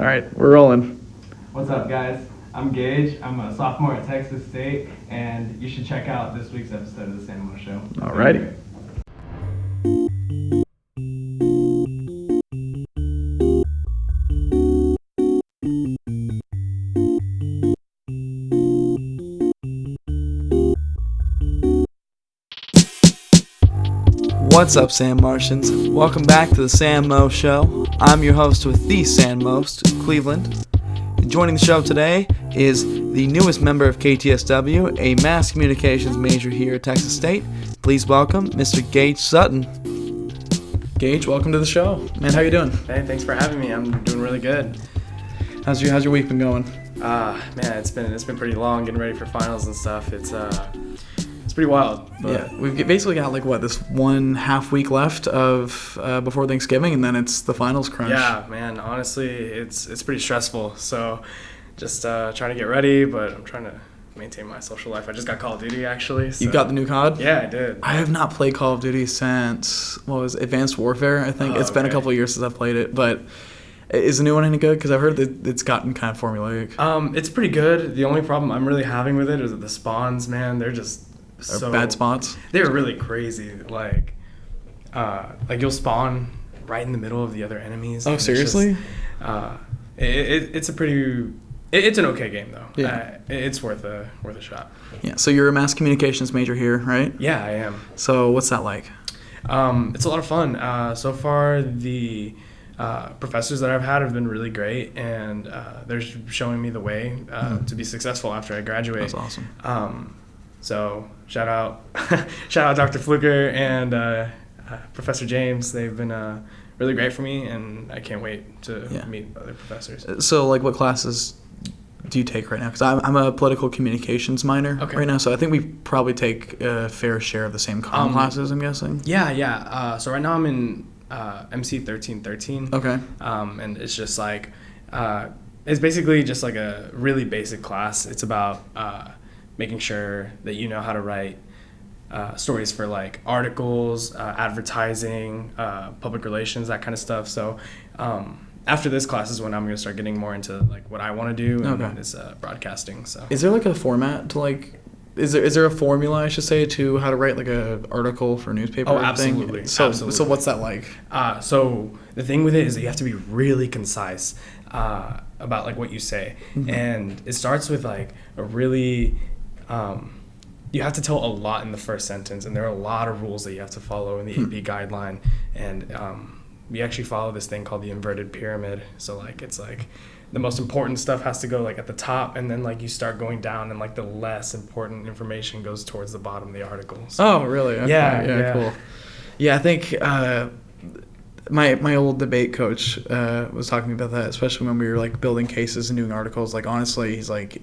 All right, we're rolling. What's up, guys? I'm Gage. I'm a sophomore at Texas State, and you should check out this week's episode of The Sam Mo Show. All righty. What's up, Sam Martians? Welcome back to the Sam Mo Show. I'm your host with the Sam Most, Cleveland. Joining the show today is the newest member of KTSW, a mass communications major here at Texas State. Please welcome Mr. Gage Sutton. Gage, welcome to the show. Man, how you doing? Hey, thanks for having me. I'm doing really good. How's your week been going? Man, it's been pretty long, getting ready for finals and stuff. It's pretty wild. But Yeah, we've basically got this 1.5 week left of before Thanksgiving, and then it's the finals crunch. Yeah, man. Honestly, it's pretty stressful. So, just trying to get ready, but I'm trying to maintain my social life. I just got Call of Duty actually. So. You got the new COD? Yeah, I did. I have not played Call of Duty since Advanced Warfare. I think it's been a couple of years since I've played it, but. Is the new one any good? Because I've heard that it's gotten kind of formulaic. It's pretty good. The only problem I'm really having with it is that the spawns, man, they're just bad spots. They're really crazy. Like you'll spawn right in the middle of the other enemies. Oh, seriously? It's an okay game though. Yeah. It's worth a shot. Yeah. So you're a mass communications major here, right? Yeah, I am. So what's that like? It's a lot of fun. So far the professors that I've had have been really great, and they're showing me the way to be successful after I graduate. That's awesome. So shout out Dr. Fluker and Professor James. They've been really great for me, and I can't wait to meet other professors. So what classes do you take right now? Because I'm a political communications minor right now, so I think we probably take a fair share of the same common classes, I'm guessing. Yeah. So right now I'm in MC 1313. Okay. And it's just it's basically just like a really basic class. It's about making sure that you know how to write stories for like articles, advertising, public relations, that kind of stuff. So after this class is when I'm going to start getting more into like what I want to do, and it's broadcasting. So is there like a format to Is there a formula, I should say, to how to write like a article for a newspaper? Oh, absolutely. So what's that like? So the thing with it is that you have to be really concise about like what you say, and it starts with like a really you have to tell a lot in the first sentence, and there are a lot of rules that you have to follow in the AP guideline, and we actually follow this thing called the inverted pyramid. So like it's like the most important stuff has to go like at the top, and then like you start going down, and like the less important information goes towards the bottom of the article. So, oh, really? Okay. Yeah, cool. Yeah, I think my old debate coach was talking about that, especially when we were like building cases and doing articles. Like honestly, he's like,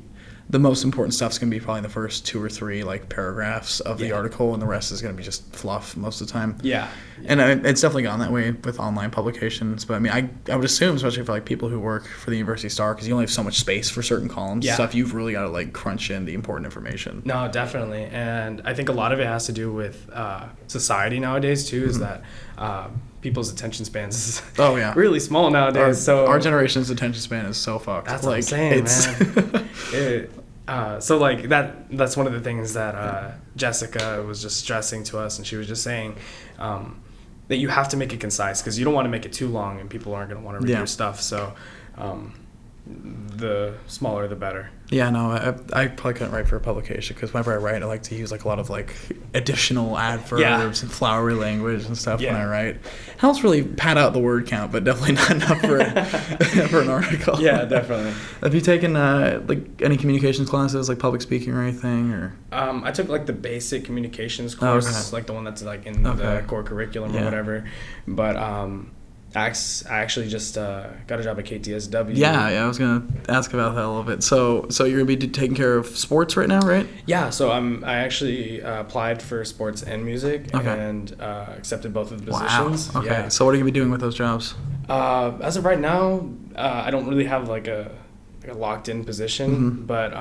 the most important stuff's going to be probably the first 2 or 3 like paragraphs of the article, and the rest is going to be just fluff most of the time. Yeah. And it's definitely gone that way with online publications. But I mean, I would assume, especially for like people who work for the University Star, because you only have so much space for certain columns and stuff, you've really got to like crunch in the important information. No, definitely. And I think a lot of it has to do with society nowadays too, is that people's attention spans is really small nowadays. So our generation's attention span is so fucked. That's what I'm saying, man. So like that's one of the things that Jessica was just stressing to us, and she was just saying that you have to make it concise, because you don't want to make it too long and people aren't going to want to read your stuff. So the smaller the better. Yeah, no, I probably couldn't write for a publication, because whenever I write, I like to use like a lot of like additional adverbs and flowery language and stuff when I write. It helps really pad out the word count, but definitely not enough for an article. Yeah, definitely. Have you taken like any communications classes, like public speaking or anything, or? I took like the basic communications course, like the one that's like in the core curriculum or whatever. But I actually just got a job at KTSW. Yeah, I was gonna ask about that a little bit. So you're gonna be taking care of sports right now, right? Yeah. So I actually applied for sports and music and accepted both of the positions. Wow. Okay. Yeah. So what are you gonna be doing with those jobs? As of right now, I don't really have like a locked in position, but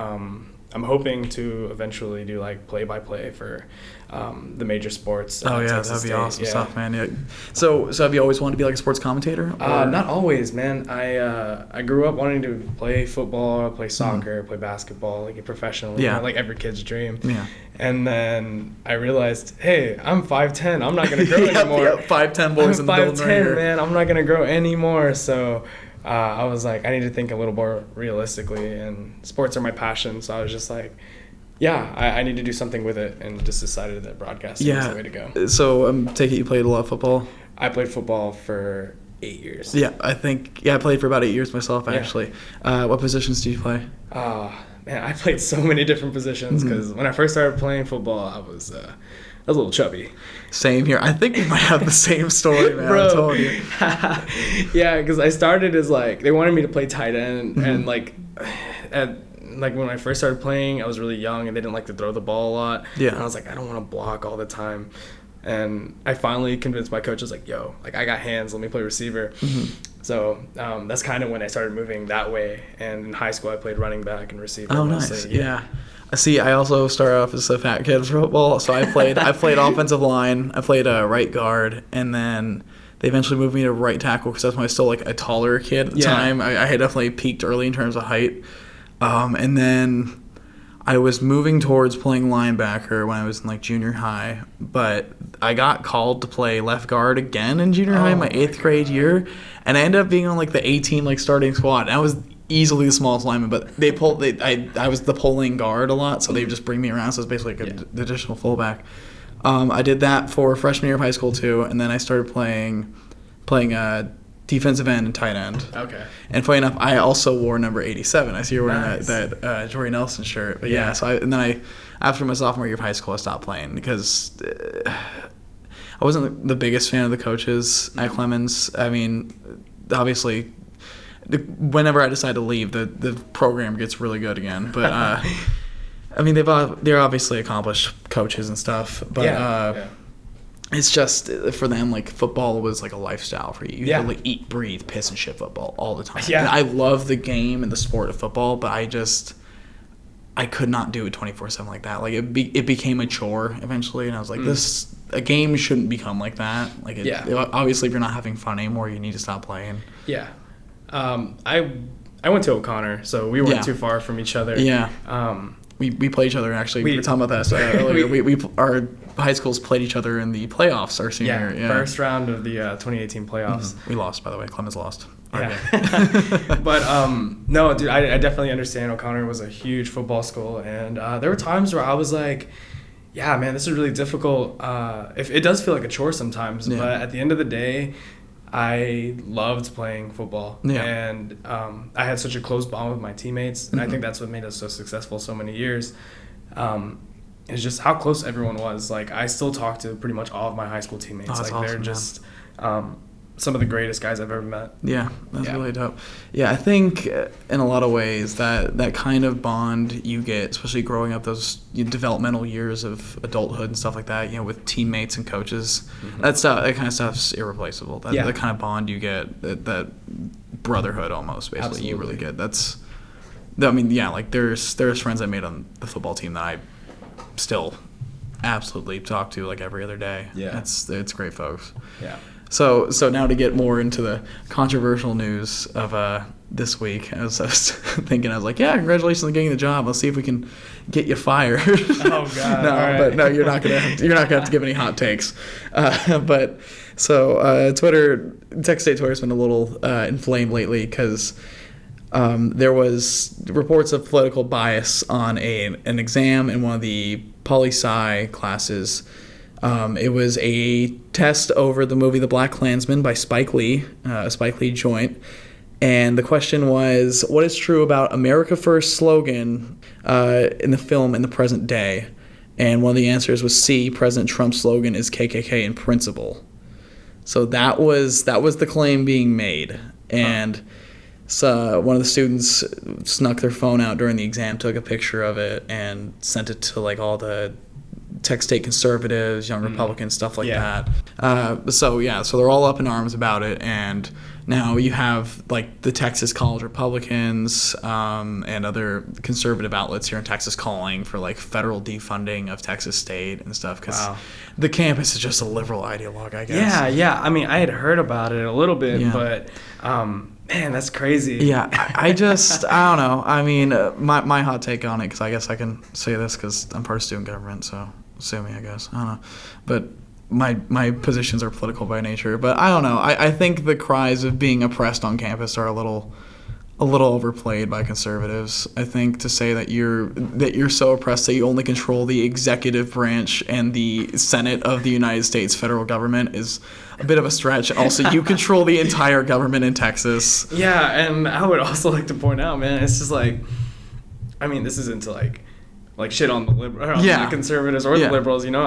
I'm hoping to eventually do like play-by-play for the major sports. Oh yeah, Texas that'd be State. awesome Yeah. stuff, man. Yeah. So have you always wanted to be like a sports commentator? Not always, man. I grew up wanting to play football, play soccer, play basketball, like a professional. Yeah. Like every kid's dream. Yeah. And then I realized, hey, I'm 5'10". I'm not gonna grow anymore. Yep, 5'10" boys in the building right here. 5'10", man. I'm not gonna grow anymore. So I was like, I need to think a little more realistically, and sports are my passion. So I was just like, yeah, I need to do something with it, and just decided that broadcasting was the way to go. So take it you played a lot of football? I played football for 8 years. Yeah, I played for about 8 years myself, actually. What positions do you play? Man, I played so many different positions because when I first started playing football, I was a little chubby. Same here. I think we might have the same story, man. Bro. I'm telling you. Yeah, because I started as like, they wanted me to play tight end, and like when I first started playing, I was really young and they didn't like to throw the ball a lot. Yeah. And I was like, I don't want to block all the time. And I finally convinced my coach, I was like, yo, like I got hands, let me play receiver. So that's kind of when I started moving that way. And in high school, I played running back and receiver. Oh, mostly. nice. Yeah. See, I also started off as a fat kid for football, so I played offensive line, I played right guard, and then they eventually moved me to right tackle because that's when I was still like a taller kid at the time. I had definitely peaked early in terms of height. And then I was moving towards playing linebacker when I was in like junior high, but I got called to play left guard again in junior high, my 8th grade year, and I ended up being on like the 18 like starting squad. And I was easily the smallest lineman, but I was the pulling guard a lot, so they would just bring me around. So it's basically like an additional fullback. I did that for freshman year of high school too, and then I started playing defensive end and tight end. Okay. And funny enough, I also wore number 87. I see you're wearing that Jory Nelson shirt. But so after my sophomore year of high school, I stopped playing because I wasn't the biggest fan of the coaches at Clemens. I mean, obviously, whenever I decide to leave, the program gets really good again. But I mean, they're obviously accomplished coaches and stuff. But it's just for them, like football was like a lifestyle for you. You had to like eat, breathe, piss, and shit football all the time. Yeah. And I love the game and the sport of football, but I could not do it 24/7 like that. Like it became a chore eventually, and I was like, a game shouldn't become like that. Like obviously, if you're not having fun anymore, you need to stop playing. Yeah. I went to O'Connor, so we weren't too far from each other. Yeah. We play each other, actually. We were talking about that earlier. Our high schools played each other in the playoffs our senior year. First round of the 2018 playoffs. We lost, by the way. Clemens lost. But no, dude, I definitely understand. O'Connor was a huge football school, and there were times where I was like, yeah, man, this is really difficult. If it does feel like a chore sometimes, but at the end of the day, I loved playing football, and I had such a close bond with my teammates, and I think that's what made us so successful so many years. It's just how close everyone was. Like, I still talk to pretty much all of my high school teammates. Like, awesome, they're just some of the greatest guys I've ever met. Yeah, that's really dope. Yeah, I think in a lot of ways that kind of bond you get, especially growing up those developmental years of adulthood and stuff like that, with teammates and coaches, that kind of stuff's irreplaceable. That kind of bond you get, that brotherhood almost, basically. Absolutely. You really get. Like there's friends I made on the football team that I still absolutely talk to like every other day. Yeah. It's great folks. Yeah. So now to get more into the controversial news of this week, I was thinking, I was like, yeah, congratulations on getting the job. Let's see if we can get you fired. Oh God! No, right. But no, you're not gonna have to give any hot takes. But so Texas State Twitter's been a little inflamed lately because there was reports of political bias on an exam in one of the poli-sci classes. It was a test over the movie The Black Klansman by Spike Lee, a Spike Lee joint. And the question was, what is true about America First slogan in the film in the present day? And one of the answers was C, President Trump's slogan is KKK in principle. So that was the claim being made. And so one of the students snuck their phone out during the exam, took a picture of it, and sent it to like all the Texas State conservatives, young Republicans, stuff like that. So they're all up in arms about it, and now you have like the Texas College Republicans and other conservative outlets here in Texas calling for like federal defunding of Texas State and stuff because the campus is just a liberal ideologue, I guess. Yeah. I mean, I had heard about it a little bit, but man, that's crazy. Yeah, I don't know. I mean, my hot take on it, because I guess I can say this because I'm part of student government, so sue me, I guess. I don't know. But my positions are political by nature. But I don't know. I think the cries of being oppressed on campus are a little overplayed by conservatives. I think to say that you're so oppressed that you only control the executive branch and the Senate of the United States federal government is a bit of a stretch. Also, you control the entire government in Texas. Yeah, and I would also like to point out, man, it's just like, I mean, this isn't to like shit on the conservatives or the liberals. You know,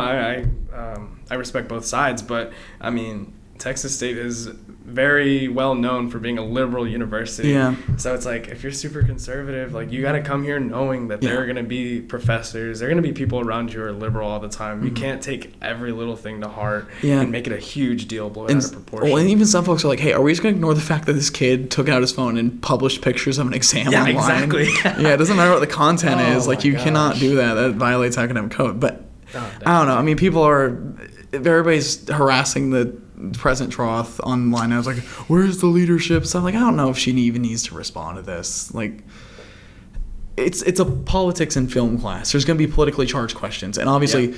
I respect both sides, but I mean, Texas State is very well known for being a liberal university. Yeah. So it's like, if you're super conservative, like, you got to come here knowing that there are going to be professors, there are going to be people around you who are liberal all the time. Mm-hmm. You can't take every little thing to heart and make it a huge deal, blow it out of proportion. Well, and even some folks are like, hey, are we just going to ignore the fact that this kid took out his phone and published pictures of an exam online? Yeah, exactly. Yeah, it doesn't matter what the content is. Like, you cannot do that. That violates academic code. But I don't know. I mean, everybody's harassing the President Troth online. I was like, where's the leadership? So I'm like, I don't know if she even needs to respond to this. Like, it's a politics and film class. There's going to be politically charged questions. And obviously,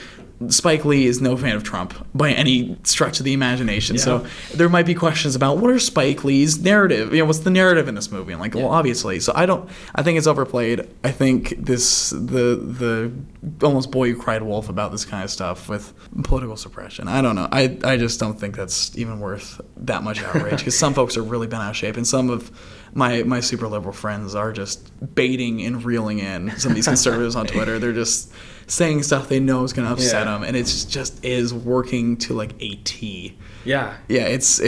Spike Lee is no fan of Trump by any stretch of the imagination. Yeah. So there might be questions about what are Spike Lee's narrative? You know, what's the narrative in this movie? And like, well, obviously. So I think it's overplayed. I think the almost boy who cried wolf about this kind of stuff with political suppression. I don't know. I just don't think that's even worth that much outrage, because some folks are really bent out of shape, and some of my super liberal friends are just baiting and reeling in some of these conservatives on Twitter. They're just saying stuff they know is going to upset them, and it's just is working to like a T. Yeah, it's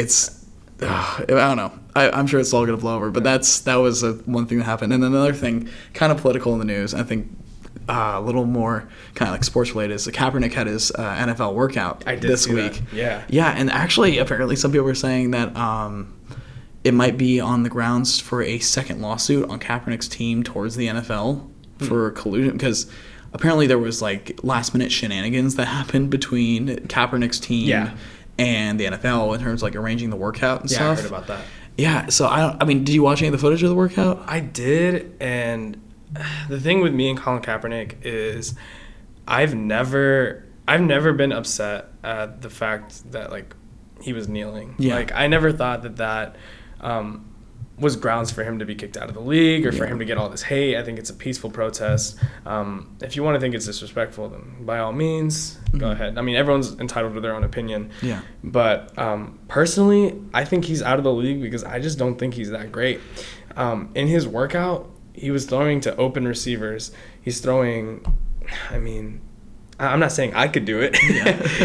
I don't know. I'm sure it's all going to blow over, but that was one thing that happened. And then another thing, kind of political in the news, I think a little more kind of like sports related, is Kaepernick had his NFL workout this week. Yeah, and actually apparently some people were saying that it might be on the grounds for a second lawsuit on Kaepernick's team towards the NFL for collusion, because apparently there was like last minute shenanigans that happened between Kaepernick's team and the NFL in terms of like arranging the workout and stuff. Yeah, I heard about that. Yeah, so I mean, did you watch any of the footage of the workout? I did, and the thing with me and Colin Kaepernick is I've never been upset at the fact that like he was kneeling. Yeah. Like, I never thought that was grounds for him to be kicked out of the league or for him to get all this hate. I think it's a peaceful protest. If you want to think it's disrespectful, then by all means, go ahead. I mean, everyone's entitled to their own opinion. Yeah. But personally, I think he's out of the league because I just don't think he's that great. In his workout, he was throwing to open receivers. He's throwing, I mean, I'm not saying I could do it,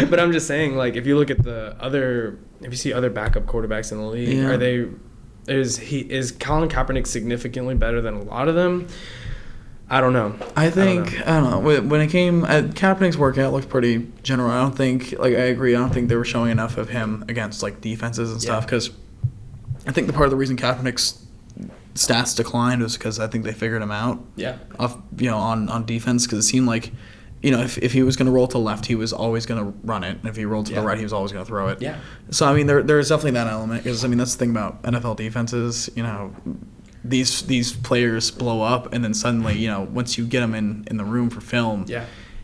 but I'm just saying, like, if you look at if you see other backup quarterbacks in the league, is Colin Kaepernick significantly better than a lot of them? I don't know. I don't know. When it came at Kaepernick's workout, looked pretty general. I don't think, like, I agree. I don't think they were showing enough of him against like defenses and stuff, because I think the part of the reason Kaepernick's stats declined was because I think they figured him out. Yeah. On defense, because it seemed like, if he was going to roll to the left, he was always going to run it. And if he rolled to the right, he was always going to throw it. Yeah. So, I mean, there's definitely that element. Because, I mean, that's the thing about NFL defenses. These players blow up, and then suddenly, once you get them in the room for film,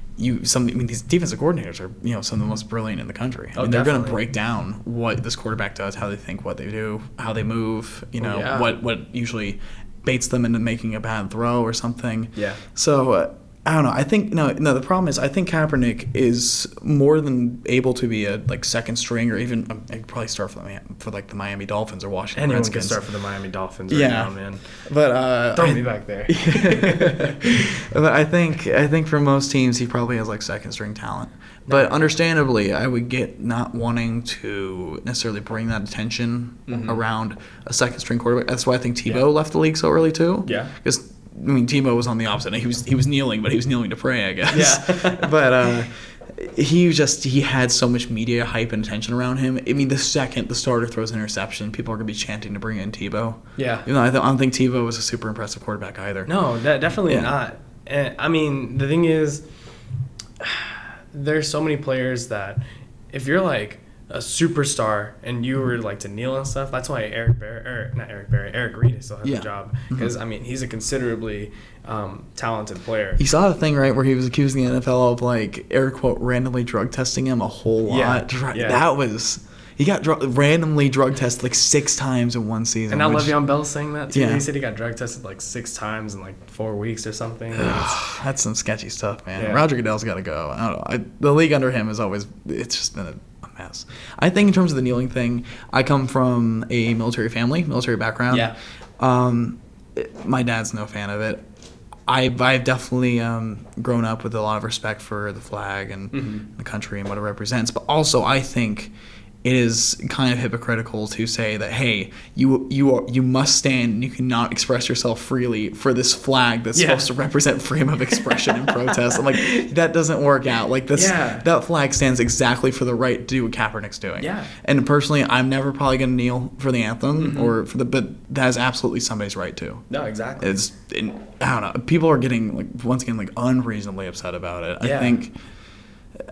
these defensive coordinators are, some of the most brilliant in the country. I mean, they're going to break down what this quarterback does, how they think, what they do, how they move, what usually baits them into making a bad throw or something. Yeah. So, I don't know. I think the problem is I think Kaepernick is more than able to be a like second string, or even I could probably start for the Miami Dolphins or Washington Redskins. Anyone can start for the Miami Dolphins right now, man. But throw me back there. But I think for most teams he probably has like second string talent. But understandably, I would get not wanting to necessarily bring that attention around a second string quarterback. That's why I think Tebow left the league so early too. Yeah. Because Tebow was on the opposite. He was kneeling, but he was kneeling to pray, I guess. Yeah. But he had so much media hype and attention around him. I mean, the second the starter throws an interception, people are going to be chanting to bring in Tebow. Yeah. You know, I don't think Tebow was a super impressive quarterback either. No, definitely not. And, I mean, the thing is, there's so many players that if you're like a superstar and you were like to kneel and stuff, that's why Eric Reed still has a job, because I mean, he's a considerably talented player. You saw the thing, right, where he was accusing the NFL of like air quote randomly drug testing him a whole lot. Yeah. That was, he got randomly drug tested like 6 times in one season. And now Le'Veon Bell's saying that too. Yeah. He said he got drug tested like 6 times in like 4 weeks or something. That's some sketchy stuff, man. Yeah. Roger Goodell's got to go. I don't know. The league under him is always, it's just been a mess. I think in terms of the kneeling thing, I come from a military family, military background. Yeah. My dad's no fan of it. I've definitely grown up with a lot of respect for the flag and the country and what it represents. But also, I think it is kind of hypocritical to say that, hey, you must stand and you cannot express yourself freely for this flag that's supposed to represent freedom of expression and protest. I'm like, that doesn't work out. Like this, that flag stands exactly for the right to do what Kaepernick's doing. Yeah. And personally, I'm never probably gonna kneel for the anthem or for but that is absolutely somebody's right to. No, exactly. I don't know. People are getting like once again like unreasonably upset about it. I think.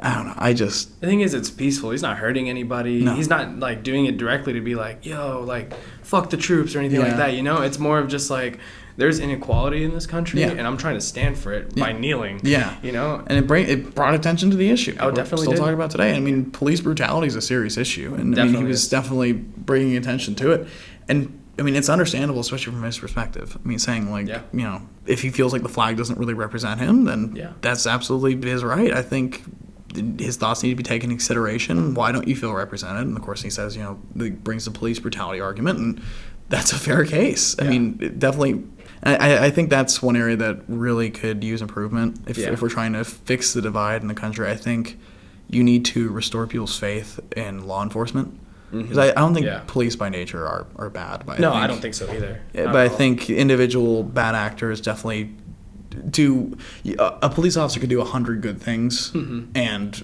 I don't know. The thing is, it's peaceful. He's not hurting anybody. No. He's not like doing it directly to be like, yo, like fuck the troops or anything like that. You know, it's more of just like there's inequality in this country, and I'm trying to stand for it by kneeling. Yeah, you know, and it brought attention to the issue. Oh, definitely. Still talking about today. I mean, police brutality is a serious issue, and I mean, he was definitely bringing attention to it, and. I mean, it's understandable, especially from his perspective. I mean, saying, like, you know, if he feels like the flag doesn't really represent him, then that's absolutely his right. I think his thoughts need to be taken into consideration. Why don't you feel represented? And, of course, he says, you know, it brings the police brutality argument, and that's a fair case. I mean, definitely. I think that's one area that really could use improvement. If we're trying to fix the divide in the country, I think you need to restore people's faith in law enforcement. Because I don't think police by nature are bad. But I don't think so either. But I think individual bad actors definitely do. A police officer could do 100 good things and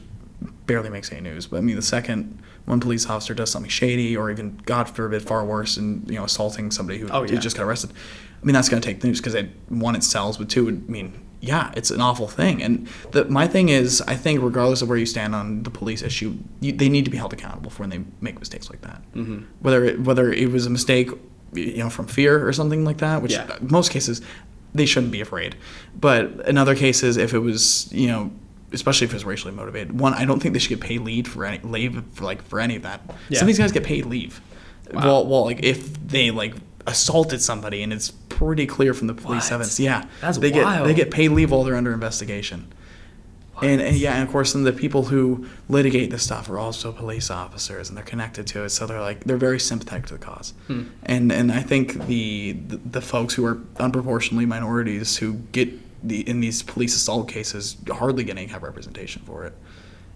barely makes any news. But I mean, the second one police officer does something shady, or even God forbid, far worse, and assaulting somebody who just got arrested, I mean, that's going to take the news because one, it sells, but two, I mean. Yeah, it's an awful thing. And my thing is, I think regardless of where you stand on the police issue, they need to be held accountable for when they make mistakes like that. Whether it was a mistake, from fear or something like that, which in most cases they shouldn't be afraid. But in other cases, if it was, especially if it was racially motivated, one, I don't think they should get paid leave for any of that. Some of these guys get paid leave. Wow. Well, like if they assaulted somebody and it's pretty clear from the police evidence. Yeah, they get paid leave while they're under investigation. And of course, then the people who litigate this stuff are also police officers, and they're connected to it, so they're very sympathetic to the cause. And I think the folks who are unproportionately minorities who get in these police assault cases hardly get any kind of representation for it.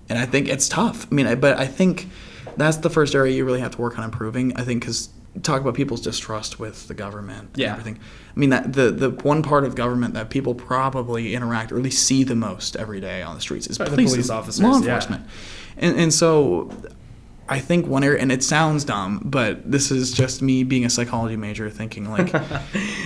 And I think it's tough. I mean, but I think that's the first area you really have to work on improving. I think because talk about people's distrust with the government and everything. I mean, that the one part of government that people probably interact or at least see the most every day on the streets is police officers, law enforcement. And so I think one area, and it sounds dumb, but this is just me being a psychology major thinking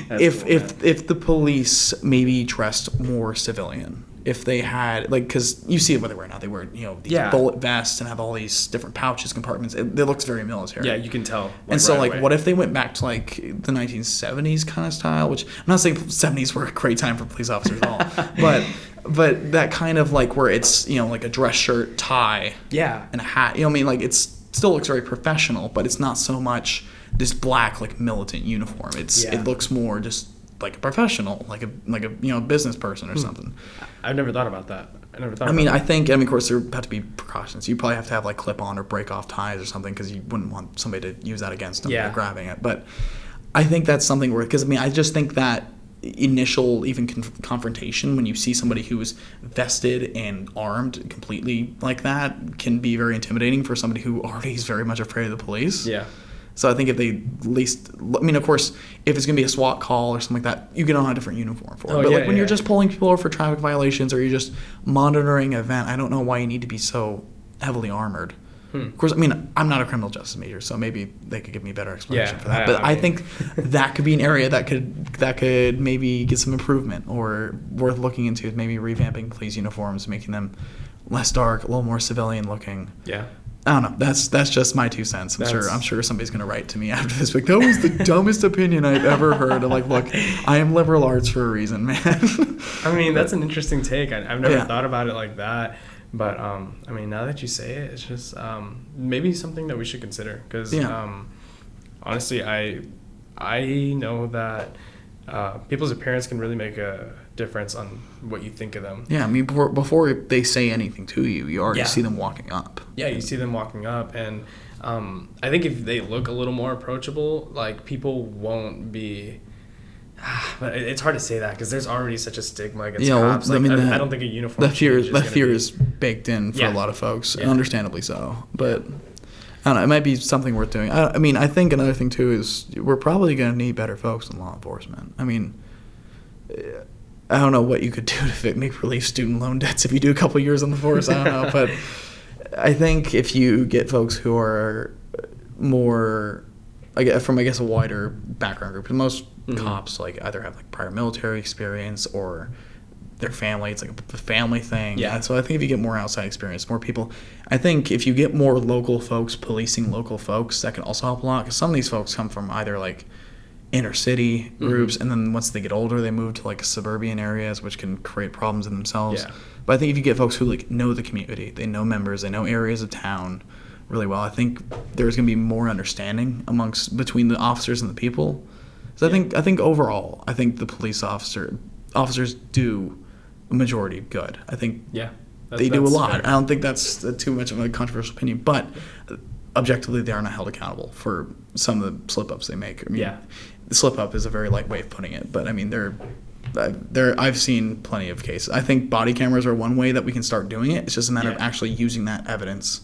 if the police maybe dressed more civilian, if they had, because you see it what they wear now. They wear, these bullet vests and have all these different pouches, compartments. It looks very military. Yeah, you can tell. And so, what if they went back to, the 1970s kind of style? Which, I'm not saying 70s were a great time for police officers at all. but that kind of, where it's, like a dress shirt, tie, and a hat. It still looks very professional, but it's not so much this black, militant uniform. It looks more just like a professional, like a business person or something. I've never thought about that. I think, of course, there have to be precautions. You probably have to have clip-on or break-off ties or something because you wouldn't want somebody to use that against them or grabbing it. But I think that's something where, because I just think that initial even confrontation when you see somebody who is vested and armed completely like that can be very intimidating for somebody who already is very much afraid of the police. Yeah. So I think if they at least, I mean, of course, if it's going to be a SWAT call or something like that, you get on a different uniform for it. But like when you're just pulling people over for traffic violations or you're just monitoring an event, I don't know why you need to be so heavily armored. Of course, I mean, I'm not a criminal justice major, so maybe they could give me a better explanation for that. But I think that could be an area that could maybe get some improvement or worth looking into, maybe revamping police uniforms, making them less dark, a little more civilian looking. Yeah. I don't know. That's just my 2 cents. I'm sure somebody's gonna write to me after this. Like, that was the dumbest opinion I've ever heard. I'm like, look, I am liberal arts for a reason, man. I mean, that's an interesting take. I've never thought about it like that. But I mean, now that you say it, it's just maybe something that we should consider. Because honestly, I know that people's appearance can really make a difference on what you think of them. Yeah, I mean, before they say anything to you, you already see them walking up. Yeah, you see them walking up, and I think if they look a little more approachable, like, people won't be. But it's hard to say that because there's already such a stigma against cops. Like, I mean, I don't think a uniform. That fear is baked in for a lot of folks, and understandably so. But I don't know, it might be something worth doing. I mean, I think another thing too is we're probably going to need better folks in law enforcement. I mean, I don't know what you could do to make relief student loan debts if you do a couple years on the force. I don't know, but I think if you get folks who are more, from a wider background group, because most cops like either have like prior military experience or their family, it's like a family thing. Yeah. And so I think if you get more outside experience, more people, I think if you get more local folks policing local folks, that can also help a lot. Because some of these folks come from either like inner city groups, and then once they get older, they move to like suburban areas, which can create problems in themselves. Yeah. But I think if you get folks who like know the community, they know members, they know areas of town really well, I think there's going to be more understanding between the officers and the people. So I think overall, I think the police officers do a majority good. I think they do a lot. Fair. I don't think that's too much of a controversial opinion, but objectively, they are not held accountable for some of the slip-ups they make. I mean, the slip-up is a very light way of putting it, but I mean, I've seen plenty of cases. I think body cameras are one way that we can start doing it. It's just a matter of actually using that evidence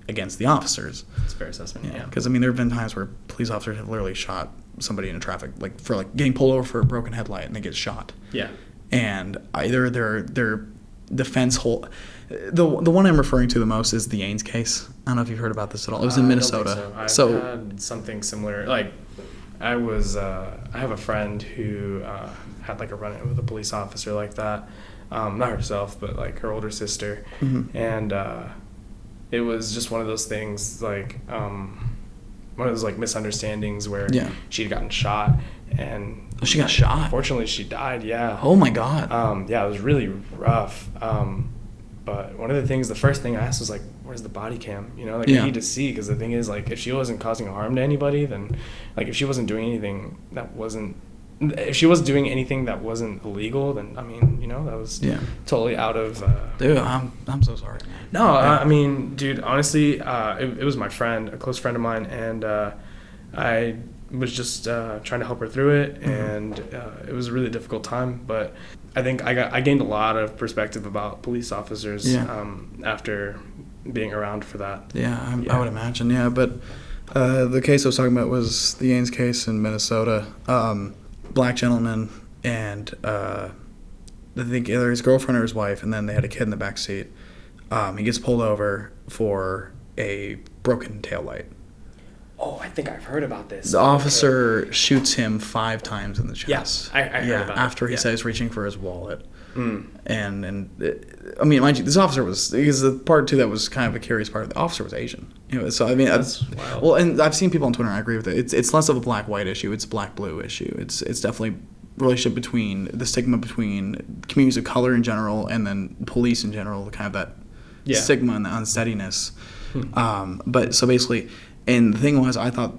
against the officers. That's a fair assessment. Yeah. Because I mean, there have been times where police officers have literally shot somebody in a traffic, for getting pulled over for a broken headlight, and they get shot. Yeah. And either their defense whole. The one I'm referring to the most is the Ains case. I don't know if you've heard about this at all. It was in Minnesota. I don't think so. I've had something similar. Like, I have a friend who had like a run-in with a police officer like that. Not herself, but like her older sister. And it was just one of those things, like one of those like misunderstandings where she'd gotten shot, and she got shot. Unfortunately, she died. Yeah. Oh my God. Yeah, it was really rough. But one of the things, the first thing I asked was like, "Where's the body cam?" You know, like I need to see, because the thing is, like, if she wasn't causing harm to anybody, then, like, if she wasn't doing anything that wasn't illegal, then I mean, you know, that was totally out of. Dude, I'm so sorry, man. No, I mean, dude, honestly, it was my friend, a close friend of mine, and I was just trying to help her through it, and it was a really difficult time, but I think I gained a lot of perspective about police officers after being around for that. I would imagine. Yeah, but the case I was talking about was the Ains case in Minnesota. Black gentleman, and I think either his girlfriend or his wife, and then they had a kid in the back seat. He gets pulled over for a broken taillight. Oh, I think I've heard about this. The officer shoots him 5 times in the chest. Yes, I heard about it. After he says reaching for his wallet. And I mean, mind you, this officer was, because the part too that was kind of a curious part, the officer was Asian. You know, so I mean, that's wild. Well, and I've seen people on Twitter, and I agree with it. It's less of a black-white issue. It's a black-blue issue. It's definitely relationship between the stigma between communities of color in general and then police in general, kind of that stigma and the unsteadiness. But so basically. And the thing was, I thought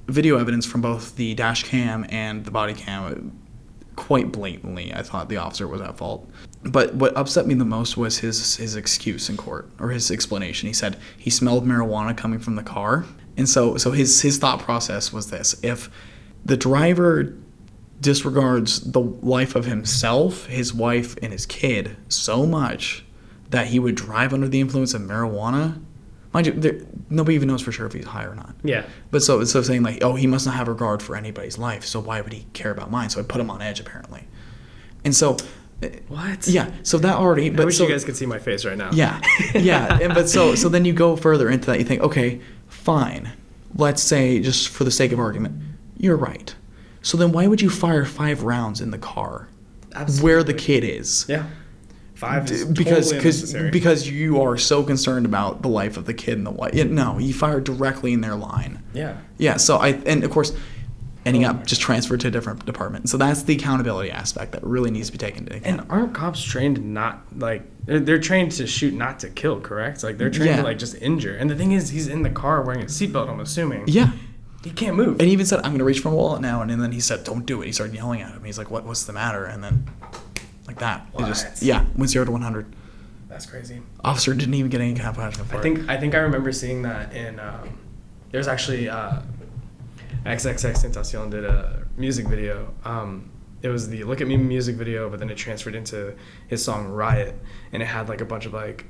video evidence from both the dash cam and the body cam, quite blatantly, I thought the officer was at fault. But what upset me the most was his excuse in court, or his explanation. He said he smelled marijuana coming from the car. And so his thought process was this: if the driver disregards the life of himself, his wife, and his kid so much that he would drive under the influence of marijuana, mind you, nobody even knows for sure if he's high or not. Yeah. But so saying like, oh, he must not have regard for anybody's life, so why would he care about mine? So I put him on edge apparently. And so. What? Yeah. So that already. I wish you guys could see my face right now. Yeah. Yeah. But so then you go further into that. You think, okay, fine. Let's say, just for the sake of argument, you're right. So then why would you fire 5 rounds in the car? Absolutely. Where the kid is? Yeah. 5 is because totally unnecessary. Because you are so concerned about the life of the kid and the wife. No, you fire directly in their line. Yeah. Yeah. So and of course, ending up just transferred to a different department. So that's the accountability aspect that really needs to be taken into account. And aren't cops trained not, like, they're trained to shoot, not to kill, correct? Like, they're trained to, like, just injure. And the thing is, he's in the car wearing a seatbelt, I'm assuming. Yeah. He can't move. And he even said, I'm going to reach for my wallet now. And then he said, don't do it. He started yelling at him. He's like, what's the matter? And then, like that. What? It just, went 0 to 100. That's crazy. Officer didn't even get any kind of punishment for it. I think I remember seeing that in, there's actually, XXXTentacion did a music video. It was the Look at Me music video, but then it transferred into his song Riot, and it had like a bunch of like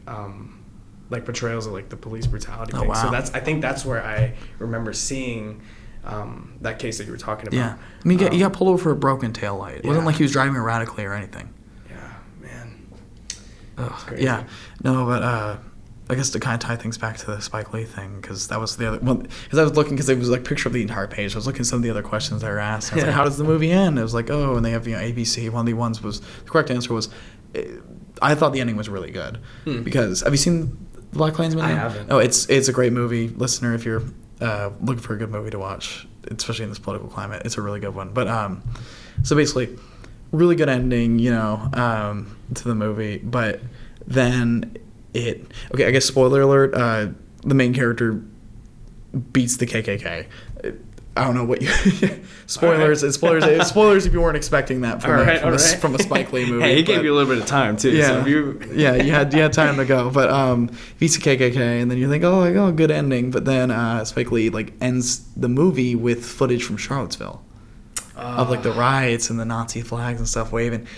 portrayals of like the police brutality thing. Wow. So I think that's where I remember seeing that case that you were talking about. Yeah. I mean, he got pulled over for a broken tail light. It wasn't like he was driving erratically or anything. Yeah, man. That's crazy. Yeah. No, but I guess to kind of tie things back to the Spike Lee thing, because that was the other one. Because I was looking, because it was like a picture of the entire page. I was looking at some of the other questions that were asked. I was like, how does the movie end? It was like, oh, and they have ABC. One of the ones was, the correct answer was, I thought the ending was really good. Because, have you seen The Black Klansman? I haven't. Oh, it's a great movie. Listener, if you're looking for a good movie to watch, especially in this political climate, it's a really good one. But, so basically, really good ending, to the movie. But then I guess spoiler alert, the main character beats the KKK. I don't know what you spoilers. Right. Spoilers if you weren't expecting that from a Spike Lee movie. Hey, he gave you a little bit of time too. Yeah, so you had time to go, but beats the KKK, and then you think, oh, good ending. But then Spike Lee ends the movie with footage from Charlottesville of the riots and the Nazi flags and stuff waving,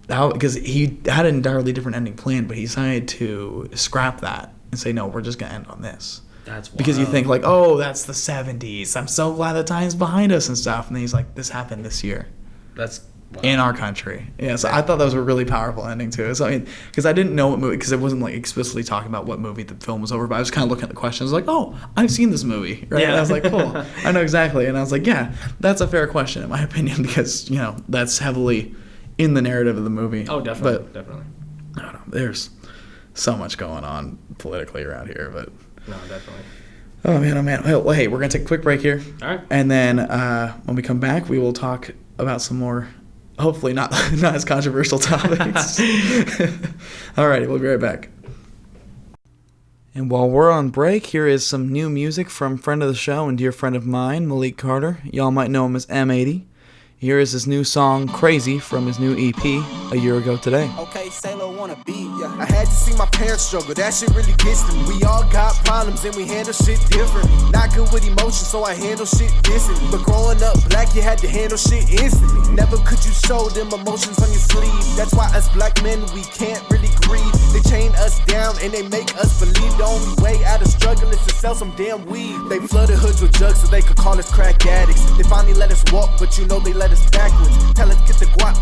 because he had an entirely different ending planned, but he decided to scrap that and say, no, we're just gonna end on this. That's wild. Because you think that's the 70s. I'm so glad the time's behind us and stuff. And then he's like, this happened this year. That's wild. In our country. Yeah, so I thought that was a really powerful ending too. So because I didn't know what movie, because it wasn't explicitly talking about what movie the film was over, but I was kind of looking at the questions like, oh, I've seen this movie, right? Yeah. And I was like, cool, I know exactly. And I was like, yeah, that's a fair question in my opinion, because that's heavily in the narrative of the movie. Oh, definitely, definitely. I don't know. There's so much going on politically around here, but. No, definitely. Oh, man. Well, hey, we're going to take a quick break here. All right. And then when we come back, we will talk about some more, hopefully not as controversial topics. All righty, we'll be right back. And while we're on break, here is some new music from friend of the show and dear friend of mine, Malik Carter. Y'all might know him as M80. Here is his new song, Crazy, from his new EP, a year ago today. Okay, Sailor wanna be, yeah. I had to see my parents struggle, that shit really gets to me. We all got problems and we handle shit different. Not good with emotions, so I handle shit differently. But growing up black, you had to handle shit instantly. Never could you show them emotions on your sleeve. That's why us black men, we can't really grieve. They chain us down and they make us believe the only way out of struggle is to sell some damn weed. They flooded hoods with drugs so they could call us crack addicts. They finally let us walk, but they let us backwards. Tell us get the guap,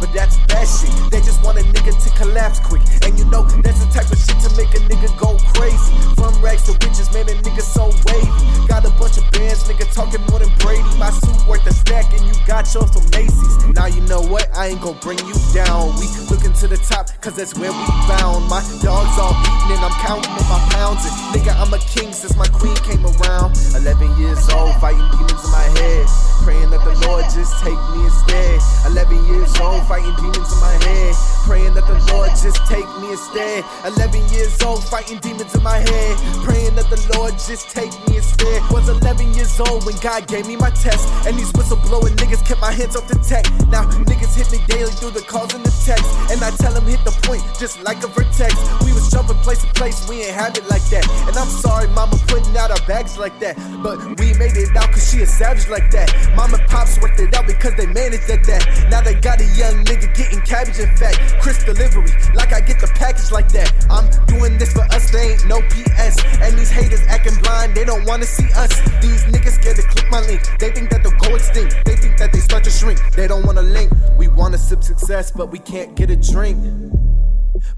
but that's bad shit. They just want a nigga to collapse quick. And that's the type of shit to make a nigga go crazy. From rags to riches, man, a nigga so wavy. Got a bunch of bands, nigga talking more than Brady. My suit worth a stack and you got yours from Macy's. Now you know what, I ain't gon' bring you down. We looking to the top, cause that's where we bound. My dogs all beating and I'm counting on my pounds. And nigga, I'm a king since my queen came around. 11 years old, fighting demons in my head. Praying that the Lord just take me instead. 11 years old, fighting demons in my head. Praying that the Lord just take me instead. 11 years old, fighting demons in my head. Praying that the Lord just take me instead. Was 11 years old when God gave me my test. And these whistleblowing niggas kept my hands off the tech. Now niggas hit me daily through the calls and the text. And I tell them hit the point just like a vertex. We was jumping place to place, we ain't have it like that. And I'm sorry mama putting out our bags like that. But we made it out cause she a savage like that. Mom and pops worked it out because they managed at that. Now they got a young nigga getting cabbage and fat. Chris delivery, like I get the package like that. I'm doing this for us, they ain't no PS. And these haters acting blind, they don't wanna see us. These niggas scared to click my link. They think that they'll go extinct. They think that they start to shrink. They don't wanna link. We wanna sip success, but we can't get a drink.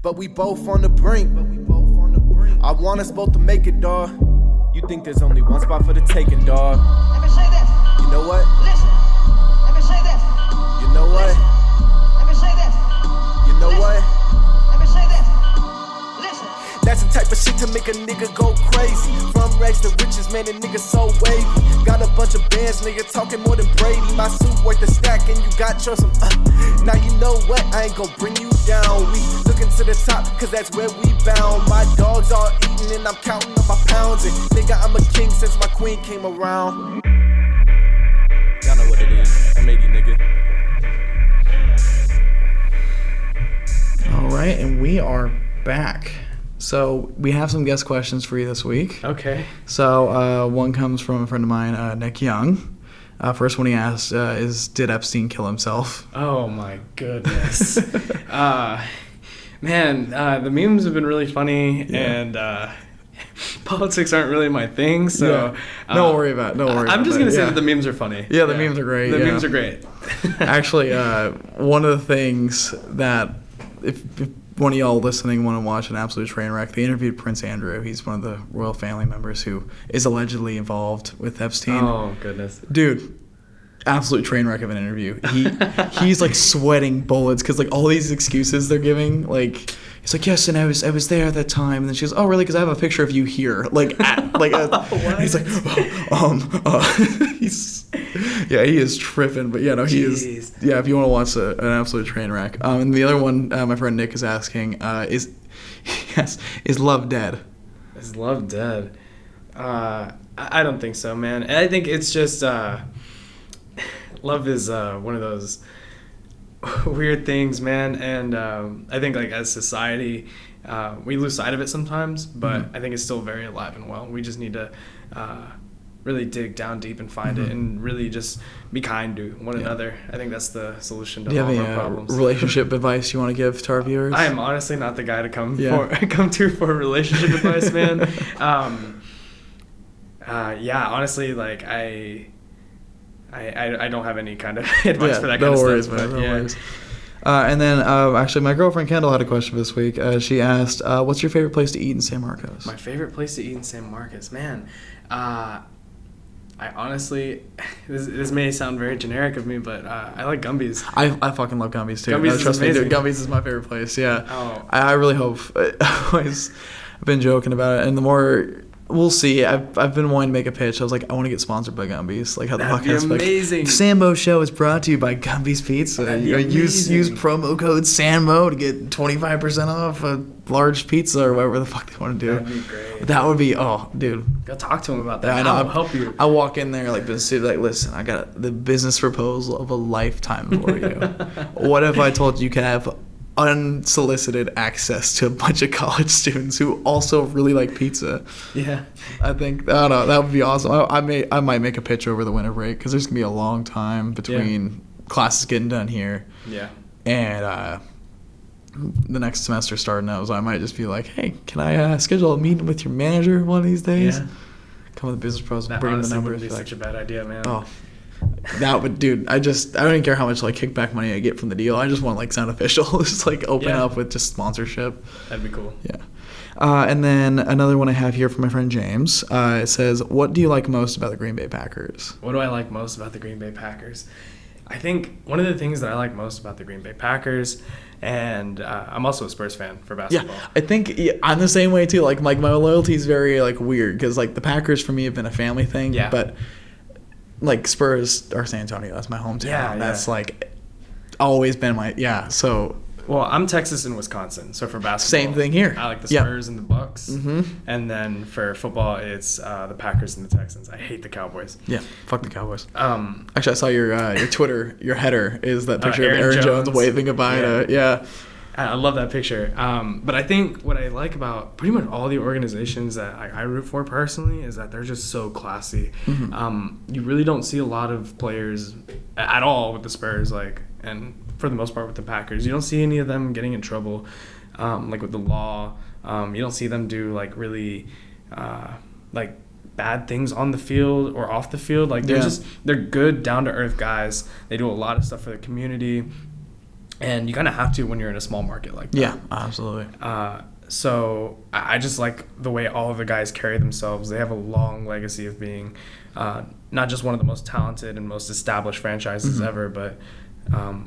But we both on the brink. I want us both to make it, dawg. You think there's only one spot for the taking, dawg. Let me say this. You know what? Listen. Let me say this. You know what? Let me say this. You know what? Let me say this. Listen. That's the type of shit to make a nigga go crazy. From rags to riches, man, a nigga so wavy. Got a bunch of bands, nigga, talking more than Brady. My suit worth a stack and you got yours some. Now you know what? I ain't gon' bring you down. We looking to the top, cause that's where we bound. My dogs all eating and I'm counting up my pounds. And nigga, I'm a king since my queen came around. Y'all know what it is. I'm 80, nigga. All right, and we are back. So we have some guest questions for you this week. Okay. So one comes from a friend of mine, Nick Young. First one he asked is, did Epstein kill himself? Oh my goodness. Man, the memes have been really funny, and politics aren't really my thing, so Don't worry about it. I'm just gonna say that the memes are funny. Yeah, the memes are great. The memes are great. Actually, one of the things that if one of y'all listening want to watch an absolute train wreck, they interviewed Prince Andrew. He's one of the royal family members who is allegedly involved with Epstein. Oh goodness, dude. Absolute train wreck of an interview. He's like sweating bullets because like all these excuses they're giving. Like he's like, yes, and I was there at that time. And then she goes, oh really? Because I have a picture of you here. Like he's like, he is tripping. But yeah, no, he is. Yeah, if you want to watch an absolute train wreck. And the other one, my friend Nick is asking, is love dead? Is love dead? I don't think so, man. And I think it's just. Love is one of those weird things, man, and I think like as society, we lose sight of it sometimes, but I think it's still very alive and well. We just need to really dig down deep and find it, and really just be kind to one another. I think that's the solution to all of our problems. Do you have any relationship advice you want to give to our viewers? I am honestly not the guy to come to relationship advice, man. Honestly, like I don't have any kind of advice for that kind of stuff. No worries. And then actually my girlfriend Kendall had a question this week. She asked, what's your favorite place to eat in San Marcos? My favorite place to eat in San Marcos? Man, I honestly, this may sound very generic of me, but I like Gumby's. I fucking love Gumby's too. Gumby's is amazing. Gumby's is my favorite place, yeah. Oh. I really hope. I've been joking about it, and the more... We'll see. I've been wanting to make a pitch. I was like, I want to get sponsored by Gumby's. Like how the fuck is amazing. Like, the Sambo Show is brought to you by Gumby's Pizza. Use promo code SANMO to get 25% off a large pizza or whatever the fuck they want to do. That'd be great. That would be dude. Go talk to him about that. I know. I'll help you. I walk in there like listen, I got the business proposal of a lifetime for you. What if I told you could have unsolicited access to a bunch of college students who also really like pizza? Yeah, I think that would be awesome. I might make a pitch over the winter break because there's gonna be a long time between classes getting done here. Yeah, and the next semester starting out, so I might just be like, hey, can I schedule a meeting with your manager one of these days? Yeah, come with a business proposal, bring in the numbers. That would be such a bad idea, man. Oh. That would, dude. I don't even care how much like kickback money I get from the deal. I just want like sound official. Just like open up with just sponsorship. That'd be cool. Yeah. And then another one I have here from my friend James. It says, "What do you like most about the Green Bay Packers?" What do I like most about the Green Bay Packers? I think one of the things that I like most about the Green Bay Packers, and I'm also a Spurs fan for basketball. Yeah, I think I'm the same way too. Like my loyalty is very like weird because like the Packers for me have been a family thing. Yeah. But like Spurs are San Antonio. That's my hometown. Yeah, that's like always been my so. Well, I'm Texas and Wisconsin, so for basketball, same thing here. I like the Spurs and the Bucks, and then for football, it's the Packers and the Texans. I hate the Cowboys. Yeah, fuck the Cowboys. Actually, I saw your Twitter. Your header is that picture of Aaron Jones waving goodbye to I love that picture. But I think what I like about pretty much all the organizations that I root for personally is that they're just so classy. You really don't see a lot of players at all with the Spurs, and for the most part with the Packers. You don't see any of them getting in trouble, with the law. You don't see them do really bad things on the field or off the field. They're good, down to earth guys. They do a lot of stuff for the community. And you kind of have to when you're in a small market like that. Yeah, absolutely. So I just like the way all of the guys carry themselves. They have a long legacy of being not just one of the most talented and most established franchises ever, but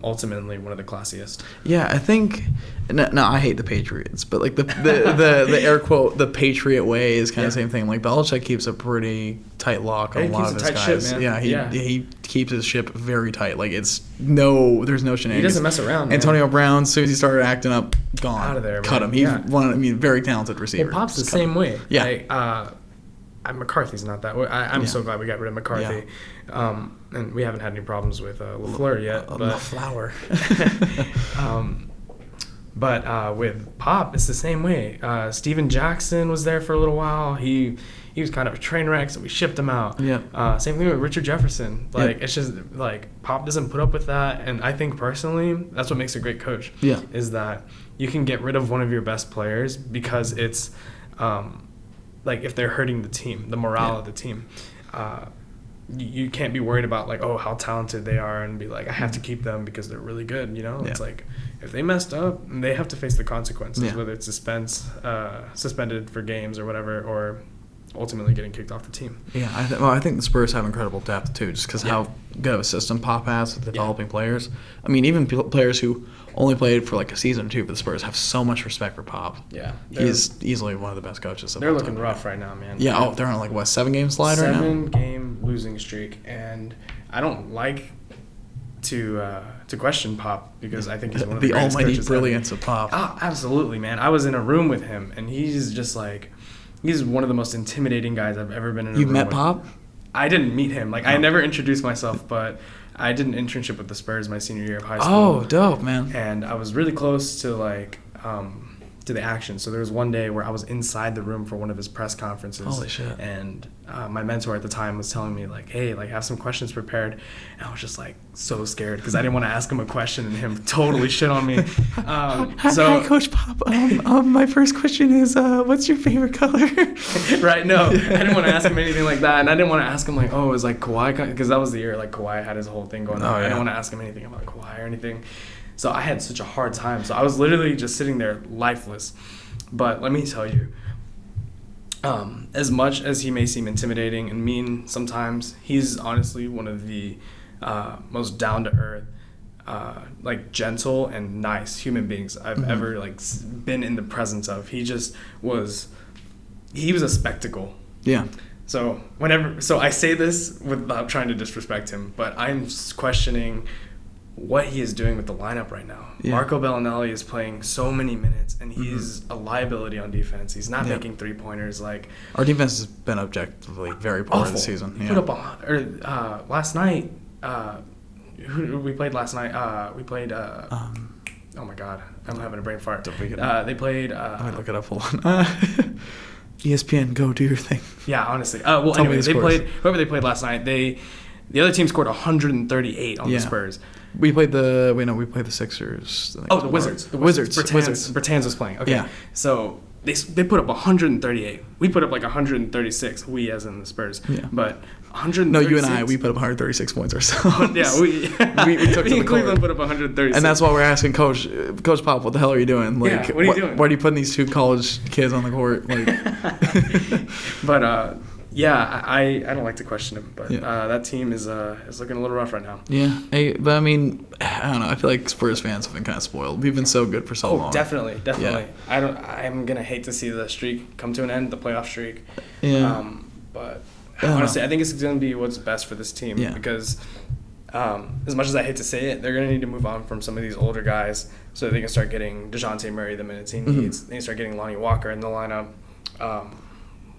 ultimately one of the classiest. Yeah, I think. No, I hate the Patriots, but the air quote the Patriot way is kind of the same thing. Belichick keeps a pretty tight lock on a lot of his guys. Ship, man. He keeps his ship very tight. There's no shenanigans. He doesn't mess around. Antonio Brown, as soon as he started acting up, gone. Out of there, man. Cut him. He's very talented receiver. Well, Pop's the same way. Yeah. McCarthy's not that way. I'm so glad we got rid of McCarthy. Yeah. And we haven't had any problems with LaFleur yet. LaFleur. But with Pop, it's the same way. Steven Jackson was there for a little while. He was kind of a train wreck, so we shipped him out. Yeah. Same thing with Richard Jefferson. It's just Pop doesn't put up with that. And I think personally, that's what makes a great coach. Yeah. Is that you can get rid of one of your best players because it's if they're hurting the team, the morale of the team. You can't be worried about how talented they are and be I have to keep them because they're really good. It's if they messed up, they have to face the consequences, whether it's suspended for games or whatever, or ultimately getting kicked off the team. Yeah, I think the Spurs have incredible depth too, just because how good of a system Pop has with developing players. I mean, even players who only played for a season or two for the Spurs have so much respect for Pop. Yeah, he's easily one of the best coaches. They're looking rough right now, man. Yeah, they're on 7-game slide right now. 7-game losing streak, and I don't like to question Pop because I think he's one of the greatest almighty coaches brilliance ever. of Pop. Oh, absolutely, man. I was in a room with him, and he's just he's one of the most intimidating guys I've ever been in a room with. You met Pop? I didn't meet him. I never introduced myself, but I did an internship with the Spurs my senior year of high school. Oh, dope, man. And I was really close to to the action. So there was one day where I was inside the room for one of his press conferences. Holy shit. And my mentor at the time was telling me hey, have some questions prepared. And I was just so scared because I didn't want to ask him a question and him totally shit on me. Hi, Coach Pop. My first question is, what's your favorite color? Right, no. I didn't want to ask him anything like that. And I didn't want to ask him is Kawhi, because that was the year Kawhi had his whole thing going on. I didn't want to ask him anything about Kawhi or anything. So I had such a hard time. So I was literally just sitting there lifeless. But let me tell you, as much as he may seem intimidating and mean sometimes, he's honestly one of the most down-to-earth, gentle and nice human beings I've ever been in the presence of. He was a spectacle. Yeah. So I say this without trying to disrespect him, but I'm questioning what he is doing with the lineup right now. Yeah. Marco Bellinelli is playing so many minutes, and he's a liability on defense. He's not making three-pointers. Our defense has been objectively very poor this season. Yeah. Put up last night. Who we played last night? We played. Oh my God, I'm having a brain fart. They played. Let me look it up. Hold on. ESPN, go do your thing. Yeah, honestly. Anyway, they played. Whoever they played last night, the other team scored 138 on the Spurs. We played the Sixers. The Wizards. Bertans was playing. Okay. Yeah. So they put up 138. We put up 136. We as in the Spurs. Yeah. But 136. No, you and I, we put up 136 points ourselves. Yeah, we took to the Cleveland put up 136. And that's why we're asking Coach Pop, what the hell are you doing? What are you doing? Why are you putting these two college kids on the court? But I don't like to question him, but that team is looking a little rough right now. Yeah, but I mean, I don't know. I feel like Spurs fans have been kind of spoiled. We've been so good for so long. Definitely. Yeah. I'm gonna hate to see the streak come to an end, the playoff streak. Yeah. But honestly, I think it's gonna be what's best for this team because. As much as I hate to say it, they're going to need to move on from some of these older guys so that they can start getting DeJounte Murray the minutes he needs. They can start getting Lonnie Walker in the lineup.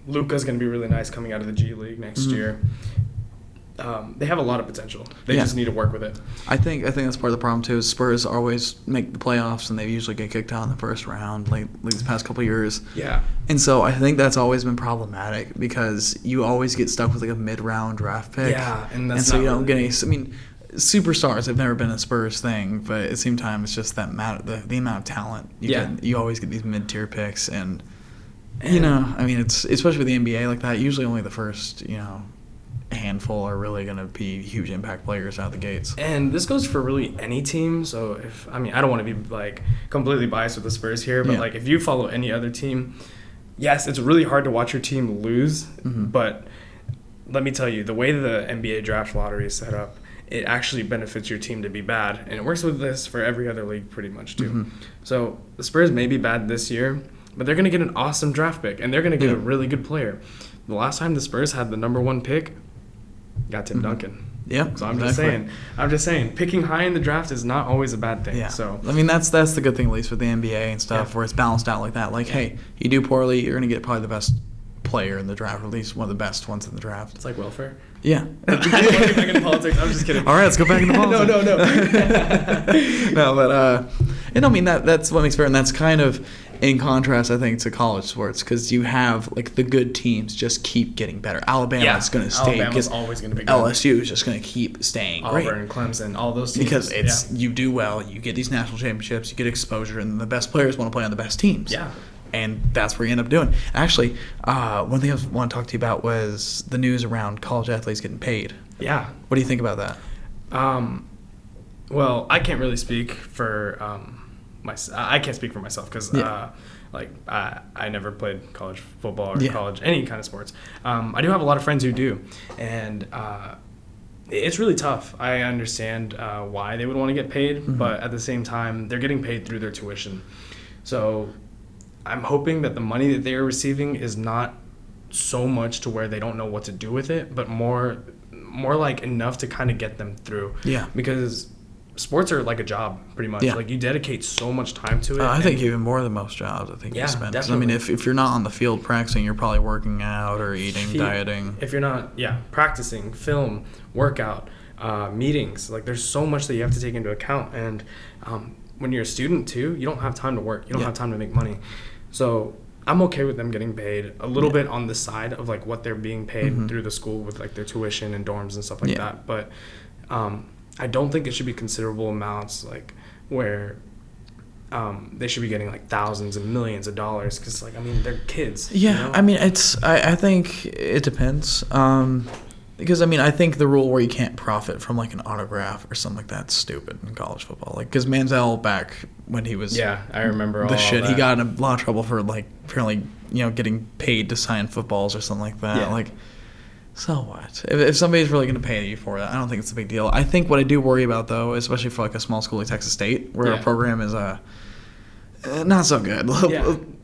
Luka's going to be really nice coming out of the G League next year. they have a lot of potential. They Yeah. just need to work with it. I think that's part of the problem too. Is Spurs always make the playoffs and they usually get kicked out in the first round, like these past couple of years. Yeah. And so I think that's always been problematic because you always get stuck with like a mid-round draft pick. Yeah, and that's so not you don't really- get any. I mean, superstars have never been a Spurs thing, but at the same time, it's just that the amount of talent. You always get these mid-tier picks, and you know, I mean, it's especially with the NBA like that. Usually, only the first handful are really going to be huge impact players out the gates. And this goes for really any team. So I don't want to be like completely biased with the Spurs here, but like if you follow any other team, yes, it's really hard to watch your team lose. But let me tell you, the way the NBA draft lottery is set up, it actually benefits your team to be bad. And it works with this for every other league pretty much too. So the Spurs may be bad this year, but they're going to get an awesome draft pick, and they're going to get a really good player. The last time the Spurs had the number 1 pick, got Tim Duncan. Yeah. So I'm just saying, picking high in the draft is not always a bad thing. Yeah. So I mean, that's the good thing, at least with the NBA and stuff, where it's balanced out like that. Like, hey, you do poorly, you're going to get probably the best player in the draft, or at least one of the best ones in the draft. it's like welfare. Yeah. I don't want to get back into politics. I'm just kidding. All right, let's go back into politics. No. No, but and I mean that's what makes fair, and that's kind of in contrast, I think, to college sports, because you have like the good teams just keep getting better. Alabama is going to stay. Alabama's always going to be good. LSU is just going to keep staying great. Auburn, Clemson, all those teams. Because it's you do well, you get these national championships, you get exposure, and the best players want to play on the best teams. Yeah. And that's where you end up doing. Actually, one thing I want to talk to you about was the news around college athletes getting paid. Yeah. What do you think about that? Well, I can't really speak for I can't speak for myself because I never played college football or college any kind of sports. I do have a lot of friends who do, and it's really tough. I understand why they would want to get paid, but at the same time, they're getting paid through their tuition. So I'm hoping that the money that they are receiving is not so much to where they don't know what to do with it, but more like enough to kind of get them through. Yeah. Because sports are like a job, pretty much. Yeah. Like you dedicate so much time to it. I think even more than most jobs. I think you spend. 'Cause, I mean, definitely. if you're not on the field practicing, you're probably working out or eating, dieting. If you're not, practicing, film, workout, meetings. Like there's so much that you have to take into account. And when you're a student too, you don't have time to work. You don't have time to make money. So I'm okay with them getting paid a little bit on the side of like what they're being paid through the school with like their tuition and dorms and stuff like that. But I don't think it should be considerable amounts like where they should be getting like thousands and millions of dollars because like I mean they're kids. Yeah, you know? I mean I think it depends. Because I mean I think the rule where you can't profit from like an autograph or something like that's stupid in college football. Like because Manziel back when he was I remember all the shit that. he got in a lot of trouble for like apparently getting paid to sign footballs or something like that. Yeah. Like so what? If somebody's really going to pay you for that, I don't think it's a big deal. I think what I do worry about though, especially for like a small school like Texas State, where our program is not so good.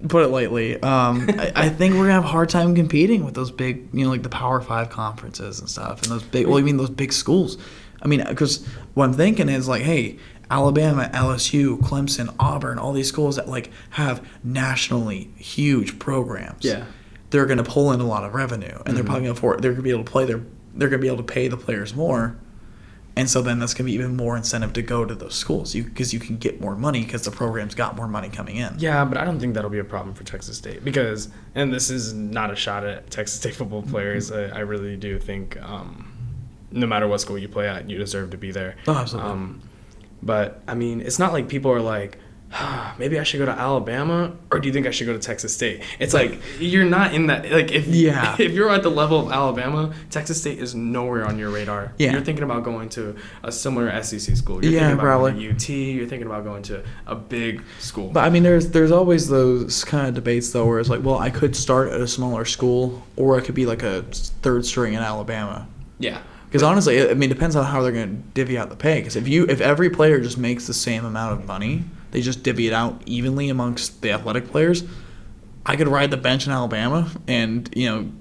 Put it lightly. I think we're gonna have a hard time competing with those big, like the Power 5 conferences and stuff, and those big. Well, I mean those big schools. I mean, because what I'm thinking is like, hey, Alabama, LSU, Clemson, Auburn, all these schools that like have nationally huge programs. Yeah. They're gonna pull in a lot of revenue, and they're probably they're gonna be able to play. They're gonna be able to pay the players more. And so then that's going to be even more incentive to go to those schools because you can get more money because the program's got more money coming in. Yeah, but I don't think that'll be a problem for Texas State because, and this is not a shot at Texas State football players. I really do think no matter what school you play at, you deserve to be there. Oh, absolutely. But, I mean, it's not like people are like, maybe I should go to Alabama, or do you think I should go to Texas State? It's like you're not in that. Like if you're at the level of Alabama, Texas State is nowhere on your radar. Yeah. You're thinking about going to a similar SEC school. You're thinking about going to UT. You're thinking about going to a big school. But I mean, there's always those kind of debates though, where it's like, well, I could start at a smaller school, or I could be like a third string in Alabama. Yeah. Because honestly, I mean, it depends on how they're going to divvy out the pay. Because if every player just makes the same amount of money, they just divvy it out evenly amongst the athletic players, I could ride the bench in Alabama and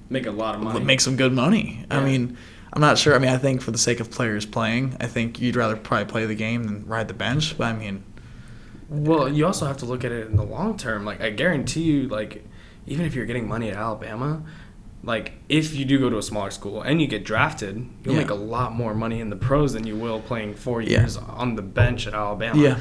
make a lot of money, make some good money. Yeah. I mean, I'm not sure. I mean, I think for the sake of players playing, I think you'd rather probably play the game than ride the bench. But I mean, well, you also have to look at it in the long term. Like I guarantee you, like even if you're getting money at Alabama, like if you do go to a smaller school and you get drafted, you'll make a lot more money in the pros than you will playing 4 years on the bench at Alabama. Yeah.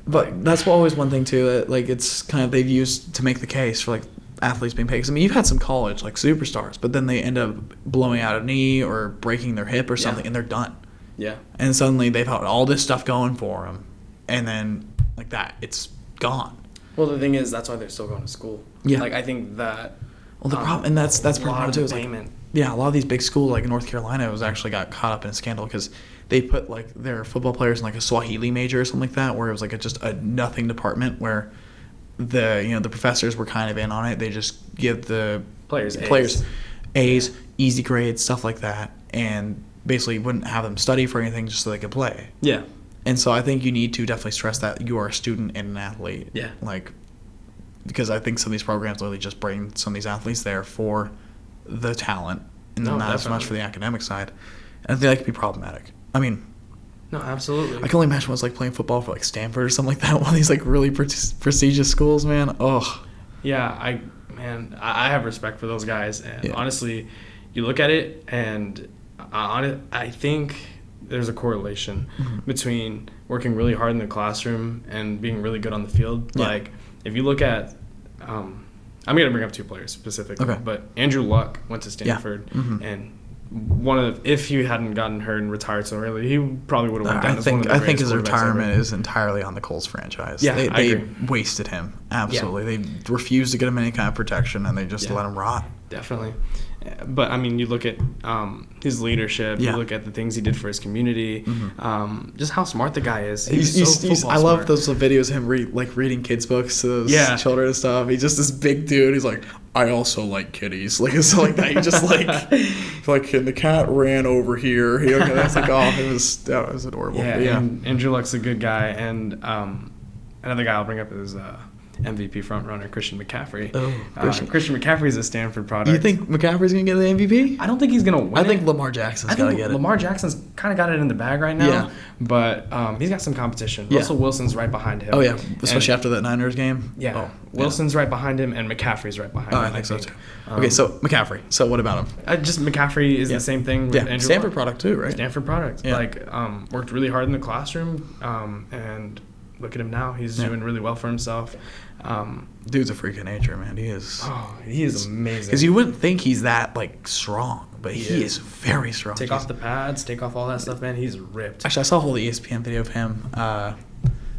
But that's always one thing too that like it's kind of they've used to make the case for like athletes being paid. 'Cause, I mean, you've had some college like superstars, but then they end up blowing out a knee or breaking their hip or something, and they're done. Yeah. And suddenly they've had all this stuff going for them, and then like that, it's gone. Well, the thing is, that's why they're still going to school. Yeah. Like I think that. Well, the problem, and that's part of it too. Is like, a lot of these big schools like North Carolina was actually got caught up in a scandal because they put like their football players in like a Swahili major or something like that, where it was like just a nothing department where the professors were kind of in on it. They just give the players A's, easy grades, stuff like that, and basically wouldn't have them study for anything just so they could play. Yeah. And so I think you need to definitely stress that you are a student and an athlete. Yeah. Like, because I think some of these programs literally just bring some of these athletes there for the talent and not as much for the academic side. And I think that could be problematic. I mean, no, absolutely. I can only imagine what it's like playing football for like Stanford or something like that. One of these like really prestigious schools, man. Oh. Yeah, I have respect for those guys. And honestly, you look at it, and I think there's a correlation between working really hard in the classroom and being really good on the field. Yeah. Like, if you look at, I'm going to bring up two players specifically, but Andrew Luck went to Stanford, and if he hadn't gotten hurt and retired so early, he probably would have went down as one of the I think his greatest quarterbacks retirement ever. is entirely on the Colts franchise. Yeah, they I agree. wasted him. Absolutely. They refused to get him any kind of protection, and they just let him rot. Definitely. But, I mean, you look at his leadership, you look at the things he did for his community, just how smart the guy is. I love those videos of him reading kids' books to those children and stuff. He's just this big dude. He's like, I also like kitties. Like, it's like that. You just like, and the cat ran over here. That's like, that was adorable. Yeah, and Andrew Luck's a good guy. And another guy I'll bring up is MVP frontrunner Christian McCaffrey. Christian McCaffrey's a Stanford product. You think McCaffrey's going to get the MVP? I don't think he's going to win. I think Lamar Jackson's going to get it. Lamar Jackson's kind of got it in the bag right now, but he's got some competition. Russell Wilson's right behind him. Oh, yeah, especially after that Niners game. Yeah, Wilson's right behind him, and McCaffrey's right behind him. I think so, too. Okay, so McCaffrey. So what about him? Just McCaffrey is the same thing with Andrew Stanford Luck. Product, too, right? Stanford product. Yeah. Worked really hard in the classroom, and look at him now. He's doing really well for himself. Dude's a freak of nature, man. He is. Oh, he is amazing. Because you wouldn't think he's that strong, but he is very strong. Take off the pads, take off all that stuff, man. He's ripped. Actually, I saw a whole ESPN video of him.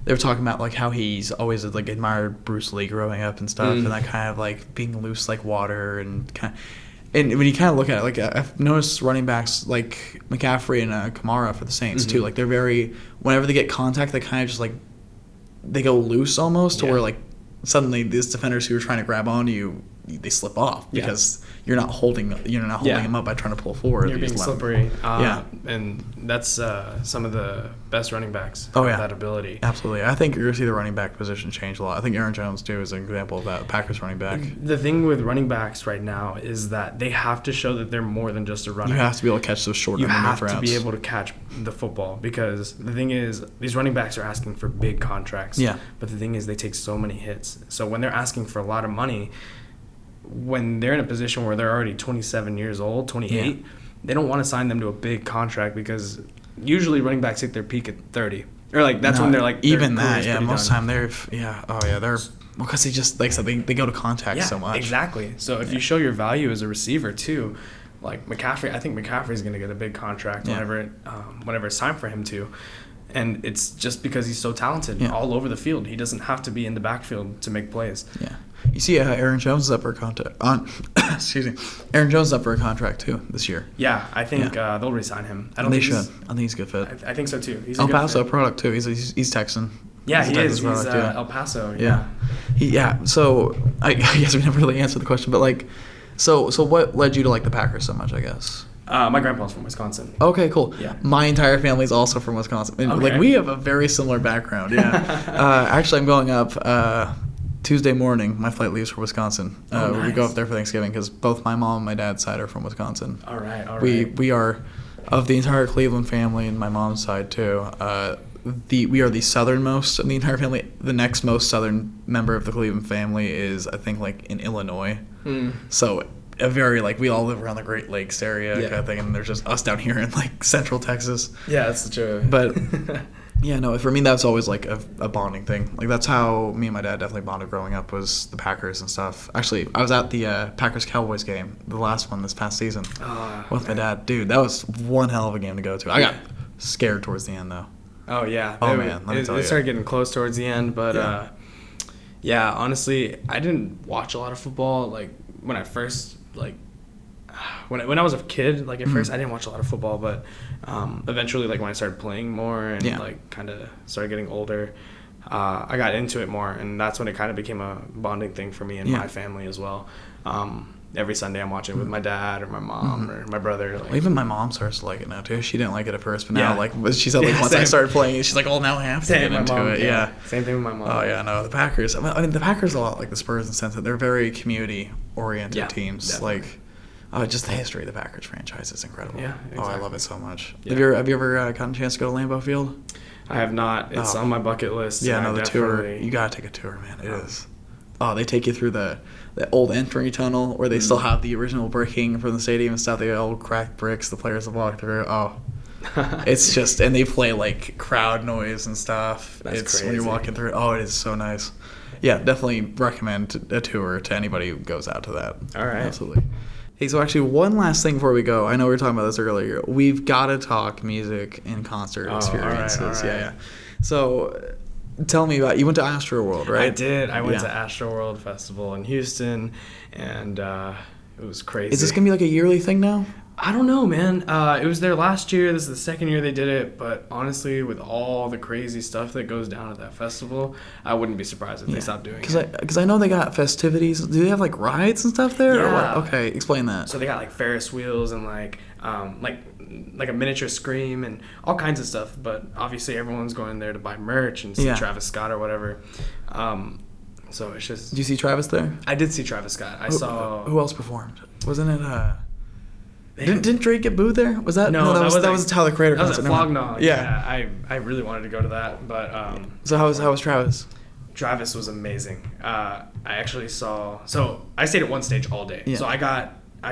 They were talking about how he's always admired Bruce Lee growing up and stuff, and that kind of being loose like water and kind of. And when you kind of look at it, I've noticed running backs like McCaffrey and Kamara for the Saints too. They're very, whenever they get contact, they kind of just they go loose almost to where suddenly these defenders who are trying to grab onto you, they slip off because you're not holding them up by trying to pull forward. You're being slippery. And that's some of the best running backs have that ability. Absolutely. I think you're going to see the running back position change a lot. I think Aaron Jones, too, is an example of that, Packers running back. The thing with running backs right now is that they have to show that they're more than just a runner. You have to be able to catch those short routes. You have to be able to catch the football because the thing is, these running backs are asking for big contracts. Yeah. But the thing is, they take so many hits. So when they're asking for a lot of money, when they're in a position where they're already 27 years old, 28, they don't want to sign them to a big contract because usually running backs hit their peak at 30. Or that's when they're even that, most time they're because they just, like I said, they go to contact so much. Exactly. So if you show your value as a receiver too, like McCaffrey, I think McCaffrey's going to get a big contract whenever it's time for him to. And it's just because he's so talented all over the field. He doesn't have to be in the backfield to make plays. Yeah. You see, Aaron Jones is up for a contract. Aaron Jones is up for a contract too this year. Yeah, I think they'll re-sign him. I think he's a good fit. I think so too. He's El Paso product too. He's Texan. Yeah, he is. He's El Paso. Yeah. So I guess we never really answered the question, but so what led you to like the Packers so much? I guess. My grandpa's from Wisconsin. Okay, cool. Yeah. My entire family's also from Wisconsin. And, we have a very similar background. Yeah. Actually, I'm going up Tuesday morning. My flight leaves for Wisconsin. Nice. We go up there for Thanksgiving because both my mom and my dad's side are from Wisconsin. All right. We are of the entire Cleveland family and my mom's side too. We are the southernmost of the entire family. The next most southern member of the Cleveland family is I think in Illinois. So a very, like, we all live around the Great Lakes area Yeah. kind of thing, and there's just us down here in, like, Central Texas. Yeah, it's such a. But, yeah, no, for me, that's always, like, a bonding thing. Like, that's how me and my dad definitely bonded growing up, was the Packers and stuff. Actually, I was at the Packers-Cowboys game, the last one this past season, with my dad. Dude, that was one hell of a game to go to. I got scared towards the end, though. Oh, yeah. Oh, man, let me tell you. It started getting close towards the end, but, Yeah. honestly, I didn't watch a lot of football, like, when I first, like, when I was a kid, like, at first, I didn't watch a lot of football, but eventually, like, when I started playing more and, like, kind of started getting older, I got into it more, and that's when it kind of became a bonding thing for me and my family as well. Every Sunday I'm watching with my dad or my mom or my brother. Like, Well, even my mom starts to like it now, too. She didn't like it at first, but now, Yeah. like, she said, like, once I same. started playing it, she's like, oh, now I have to get my into mom, it. Yeah. Same thing with my mom. Oh, yeah, no, the Packers. I mean, the Packers are a lot like the Spurs in the sense that they're very community-oriented Yeah, teams. definitely. Like, just the history of the Packers franchise is incredible. Yeah, Oh, I exactly. love it so much. Yeah. Have you ever gotten a chance to go to Lambeau Field? I have not. It's Oh. on my bucket list. Yeah, and no, I the tour. definitely- You gotta take a tour, man. It is. Oh, they take you through the old entry tunnel where they still have the original bricking from the stadium and stuff. The old cracked bricks the players have walked through. Oh, it's just, and they play like crowd noise and stuff. That's it's when you're crazy. walking through. Oh, it is so nice. Yeah, definitely recommend a tour to anybody who goes out to that. All right. Absolutely. Hey, so actually, one last thing before we go. I know we were talking about this earlier. We've got to talk music and concert Oh, all right, experiences. all right. Yeah. So, tell me about. You went to Astroworld, right? I did. I went Yeah. to Astroworld Festival in Houston, and it was crazy. Is this gonna be like a yearly thing now? I don't know, man. It was there last year. This is the second year they did it. But honestly, with all the crazy stuff that goes down at that festival, I wouldn't be surprised if they stopped doing it. Because I know they got festivities. Do they have like rides and stuff there? Or Yeah. what? Okay, explain that. So they got like Ferris wheels and like a miniature Scream and all kinds of stuff. But obviously everyone's going there to buy merch and see Yeah. Travis Scott or whatever. So it's just. Did you see Travis there? I did see Travis Scott. I saw. Who else performed? Wasn't it? Didn't Drake get booed there? Was that? No, that was Tyler the Creator That was concert. at Never mind. Flognog. Yeah. I really wanted to go to that, but So how was Travis? Travis was amazing. I actually saw. So I stayed at one stage all day. Yeah. So I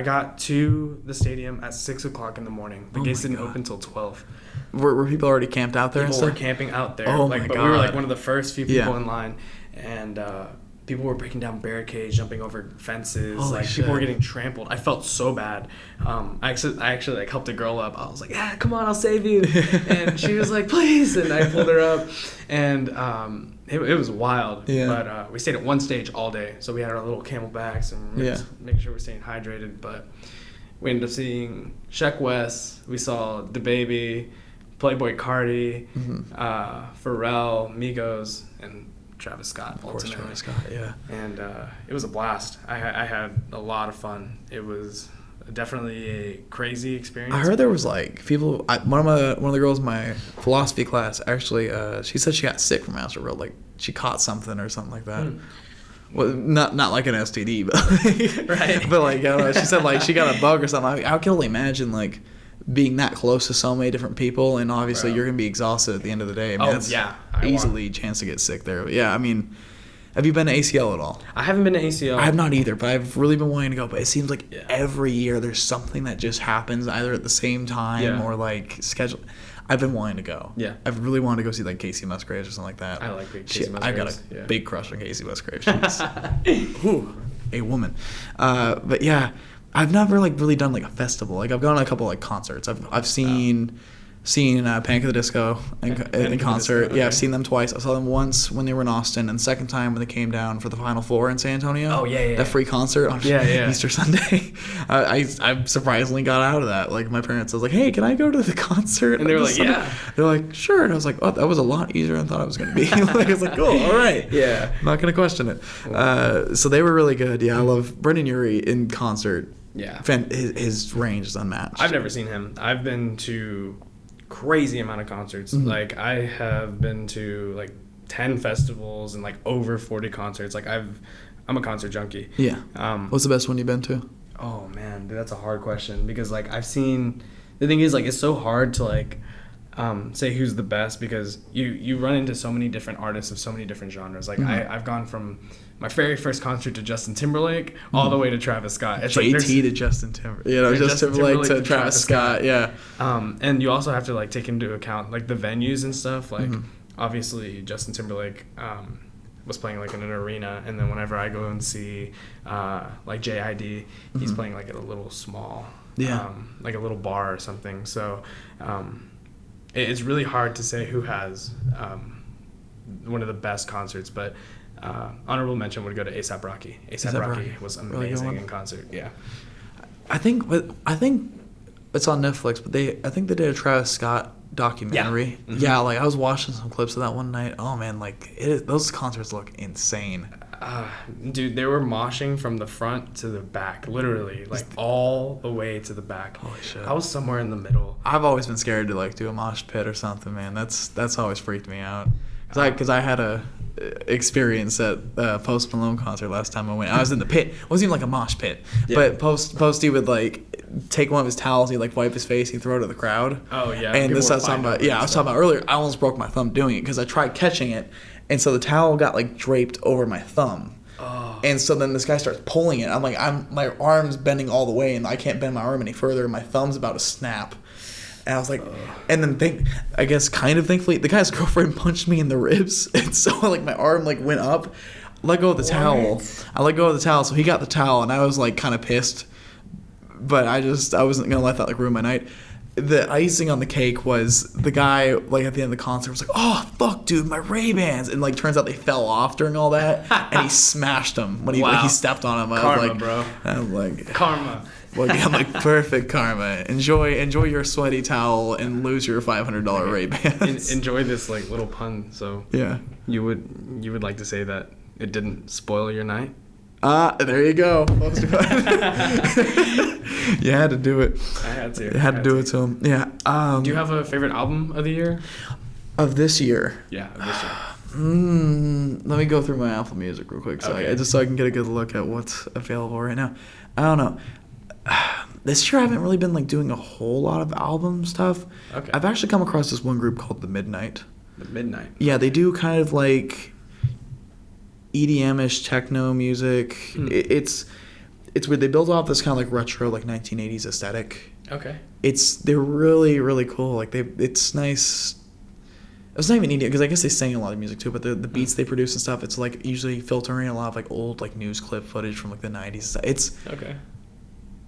got to the stadium at 6:00 in the morning. The Oh gates my didn't God. open till 12. Were people already camped out there? People and were stuff? camping out there. Oh like, my but we were like God. one of the first few people Yeah. in line, and people were breaking down barricades, jumping over fences. Holy like people were shit. getting trampled. I felt so bad. I actually like helped a girl up. I was like, "Yeah, come on, I'll save you," and she was like, "Please," and I pulled her up, and it was wild. Yeah. But we stayed at one stage all day, so we had our little camelbacks and we were Yeah. just making sure we're staying hydrated. But we ended up seeing Sheck West. We saw DaBaby, Playboy Cardi, Mm-hmm. Pharrell, Migos, and Travis Scott. Of course, ultimately. Travis Scott. Yeah. And it was a blast. I had a lot of fun. It was definitely a crazy experience. I heard there was like people. One of the girls in my philosophy class actually. She said she got sick from Astroworld. Like she caught something or something like that. Well, not like an STD, but Right. But like I don't know. She said like she got a bug or something. I can only imagine like being that close to so many different people, and obviously Bro. you're gonna be exhausted at the end of the day. I mean, Oh, that's yeah. easily a chance to get sick there. But yeah, I mean, have you been to ACL at all? I haven't been to ACL. I have not either, but I've really been wanting to go. But it seems like Yeah. every year there's something that just happens either at the same time Yeah. or like schedule. I've been wanting to go. Yeah. I've really wanted to go see like Casey Musgraves or something like that. I like Casey I've got a Musgraves, yeah. big crush on Casey Musgraves. She's whew, a woman. But yeah, I've never like really done like a festival. Like I've gone to a couple like concerts. I've seen Panic at the Disco Panic at in the concert. Disco, Yeah, I've okay. seen them twice. I saw them once when they were in Austin, and the second time when they came down for the Final Four in San Antonio. Oh, yeah, yeah, That yeah. free concert on Yeah. Easter Sunday. I surprisingly got out of that. Like my parents, I was like, "Hey, can I go to the concert?" And they were on like, this Sunday?" "Yeah." They're like, "Sure." And I was like, "Oh, that was a lot easier than I thought it was going to be." Like, I was like, "Cool, all right." Yeah. I'm not going to question it. So they were really good. Yeah, I love Brendan Urie in concert. Yeah. His range is unmatched. I've never seen him. I've been to crazy amount of concerts. Mm-hmm. Like I have been to like 10 festivals and like over 40 concerts. Like I'm a concert junkie. Yeah. Um, What's the best one you've been to? Oh man, dude, that's a hard question because like I've seen. The thing is like it's so hard to like say who's the best, because you run into so many different artists of so many different genres. Like I've gone from my very first concert to Justin Timberlake all the way to Travis Scott. It's JT like to Justin Timberlake. Justin Timberlake to Travis Scott. Yeah. And you also have to like take into account like the venues and stuff. Like obviously Justin Timberlake was playing like in an arena, and then whenever I go and see like JID, he's playing like at a little small, like a little bar or something. So it's really hard to say who has one of the best concerts, but honorable mention would go to A$AP Rocky. A$AP Rocky was amazing in concert. Yeah. I think it's on Netflix, but I think they did a Travis Scott documentary. Yeah, like I was watching some clips of that one night. Oh man, like those concerts look insane. Dude, they were moshing from the front to the back, literally, like all the way to the back. Holy shit! I was somewhere in the middle. I've always been scared to like do a mosh pit or something, man. That's always freaked me out. Because I had a experience at Post Malone concert last time I went. I was in the pit. It wasn't even like a mosh pit, but Posty would like take one of his towels, he'd like wipe his face, he'd throw it to the crowd. Oh yeah. And this I was talking about. Yeah, I was talking about earlier. I almost broke my thumb doing it because I tried catching it, and so the towel got like draped over my thumb. Oh. And so then this guy starts pulling it. I'm like, my arm's bending all the way, and I can't bend my arm any further. My thumb's about to snap. And I was like, and then thankfully, the guy's girlfriend punched me in the ribs, and so like my arm like went up. Let go of the towel. I let go of the towel, so he got the towel, and I was like kind of pissed, but I wasn't gonna let that like ruin my night. The icing on the cake was the guy like at the end of the concert was like, "Oh fuck, dude, my Ray-Bans," and like turns out they fell off during all that, and he smashed them when he stepped on them. Karma, I was like, bro. I'm like karma. Well, I'm like, perfect karma. Enjoy your sweaty towel and lose your $500 Ray-Bans. Enjoy this like little pun. So yeah, you would like to say that it didn't spoil your night? There you go. You had to do it. I had to. You had to do it to him. Yeah. Do you have a favorite album of the year? Of this year? Yeah, of this year. Let me go through my Apple Music real quick, just so I can get a good look at what's available right now. I don't know. This year I haven't really been like doing a whole lot of album stuff. Okay. I've actually come across this one group called The Midnight. The Midnight. Yeah, they do kind of like EDM-ish techno music. It's weird. They build off this kind of like retro like 1980s aesthetic. Okay. They're really really cool. Like it's nice. It's not even EDM because I guess they sing a lot of music too, but the beats they produce and stuff, it's like usually filtering a lot of like old like news clip footage from like the 90s. It's okay.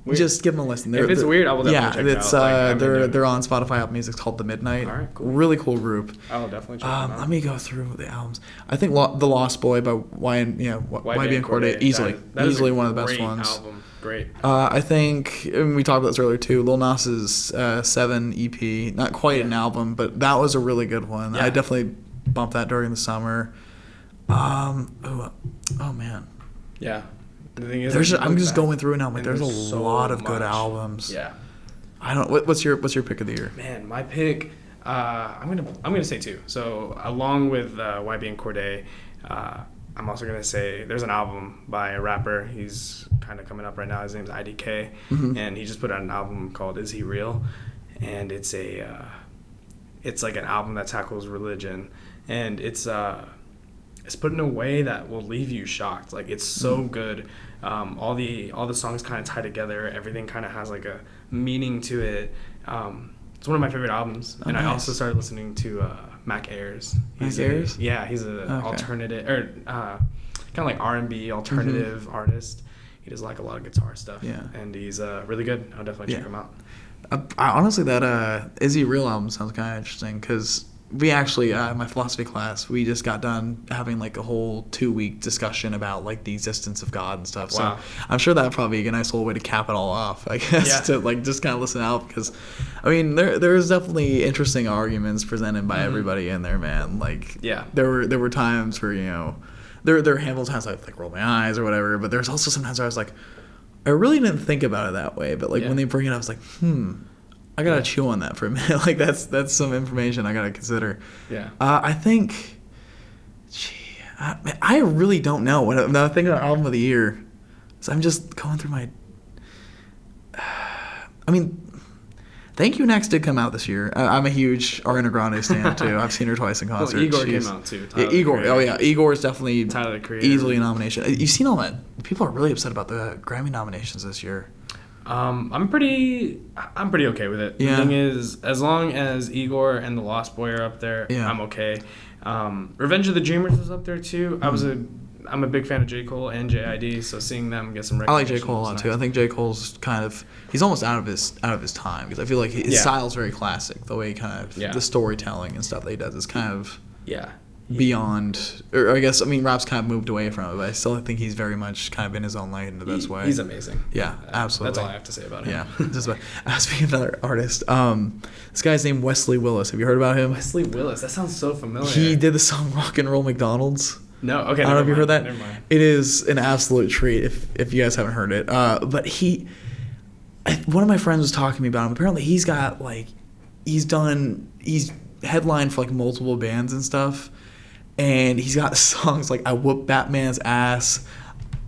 Weird. Just give them a listen. If it's weird, I will definitely check it out. They're on Spotify. Apple Music. It's called The Midnight. All right, cool. Really cool group. I will definitely check them out. Let me go through the albums. I think The Lost Boy by YB and Cordae easily one of the best ones. Album. Great. I think, and we talked about this earlier too, Lil Nas's 7 EP. Not quite an album, but that was a really good one. Yeah. I definitely bumped that during the summer. Oh man. Yeah. The thing is, I'm just going through it now. Like, there's a lot of good albums. Yeah. I don't. What's your pick of the year? Man, my pick. I'm gonna say two. So along with YB and Cordae, I'm also gonna say there's an album by a rapper. He's kind of coming up right now. His name's IDK, and he just put out an album called "Is He Real?" And it's like an album that tackles religion, and it's put in a way that will leave you shocked. Like it's so good. All the songs kind of tie together. Everything kind of has like a meaning to it. It's one of my favorite albums. And nice. I also started listening to Mac Ayres. Ayres? Yeah, he's an alternative or kind of like R&B alternative artist. He does like a lot of guitar stuff. Yeah. And he's really good. I'll definitely check him out. I honestly, that Is He Real album sounds kind of interesting because we actually, my philosophy class, we just got done having like a whole 2-week discussion about like the existence of God and stuff. Wow. So I'm sure that'd probably be a nice little way to cap it all off, I guess, to like just kind of listen out because, I mean, there's definitely interesting arguments presented by everybody in there, man. Like, there were times where, there are a handful of times I like roll my eyes or whatever, but there's also sometimes where I was like, I really didn't think about it that way, but like when they bring it up, I was like, I gotta chew on that for a minute. Like that's some information I gotta consider. Yeah. I think, I really don't know. When I'm thinking about album of the year, so I'm just going through my. I mean, Thank You Next did come out this year. I'm a huge Ariana Grande stan too. I've seen her twice in concert. Well, Igor came out too. Yeah, Igor. Oh yeah, Igor is definitely Tyler, the Creator. easily a nomination. You've seen all that? People are really upset about the Grammy nominations this year. I'm pretty okay with it. Yeah. The thing is, as long as Igor and The Lost Boy are up there, Yeah. I'm okay. Revenge of the Dreamers is up there too. I'm a big fan of J. Cole and JID, so seeing them get some I like recognition. J. Cole a lot was too. nice. I think J. Cole's he's almost out of his time because I feel like his Yeah. style's very classic. The way he Yeah. the storytelling and stuff that he does is kind of Yeah. beyond, or I guess, I mean, rap's kind of moved away from it, but I still think he's very much kind of in his own lane in the best way. He's amazing. Yeah, absolutely. That's all I have to say about him. Yeah. Just about. Speaking of another artist, this guy's named Wesley Willis. Have you heard about him? Wesley Willis. That sounds so familiar. He did the song Rock and Roll McDonald's. No. Okay. I don't know if you heard that. Never mind. It is an absolute treat if you guys haven't heard it. But one of my friends was talking to me about him. Apparently he's headlined for like multiple bands and stuff. And he's got songs like I Whoop Batman's Ass,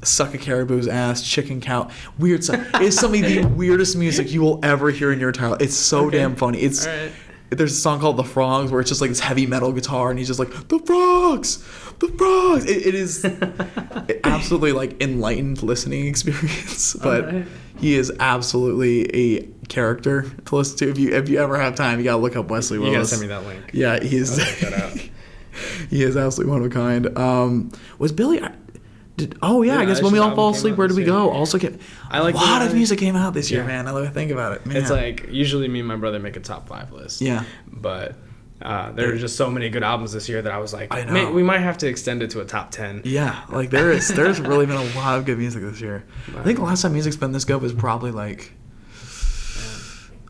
Suck a Caribou's Ass, Chicken Cow. Weird stuff. It's some of the weirdest music you will ever hear in your entire life. It's so damn funny. It's All right. There's a song called The Frogs where it's just like this heavy metal guitar and he's just like, the frogs! The frogs! It is absolutely like enlightened listening experience. But Alright. he is absolutely a character to listen to. If you ever have time, you gotta look up Wesley Willis. You gotta send me that link. Yeah, he is. I'll check that out. He is absolutely one of a kind. Was Billy? I guess Eilish's When We All album Fall came Asleep, out Where Do this We year. Go? Also came. I like a lot the- of music came out this year, Yeah. man. Now that I think about it, man. It's like usually me and my brother make a top 5 list. Yeah. But there were just so many good albums this year that I was like, I know. "Man, we might have to extend it to a top 10. Yeah, like there's really been a lot of good music this year. I think the last time music's been this good was probably like,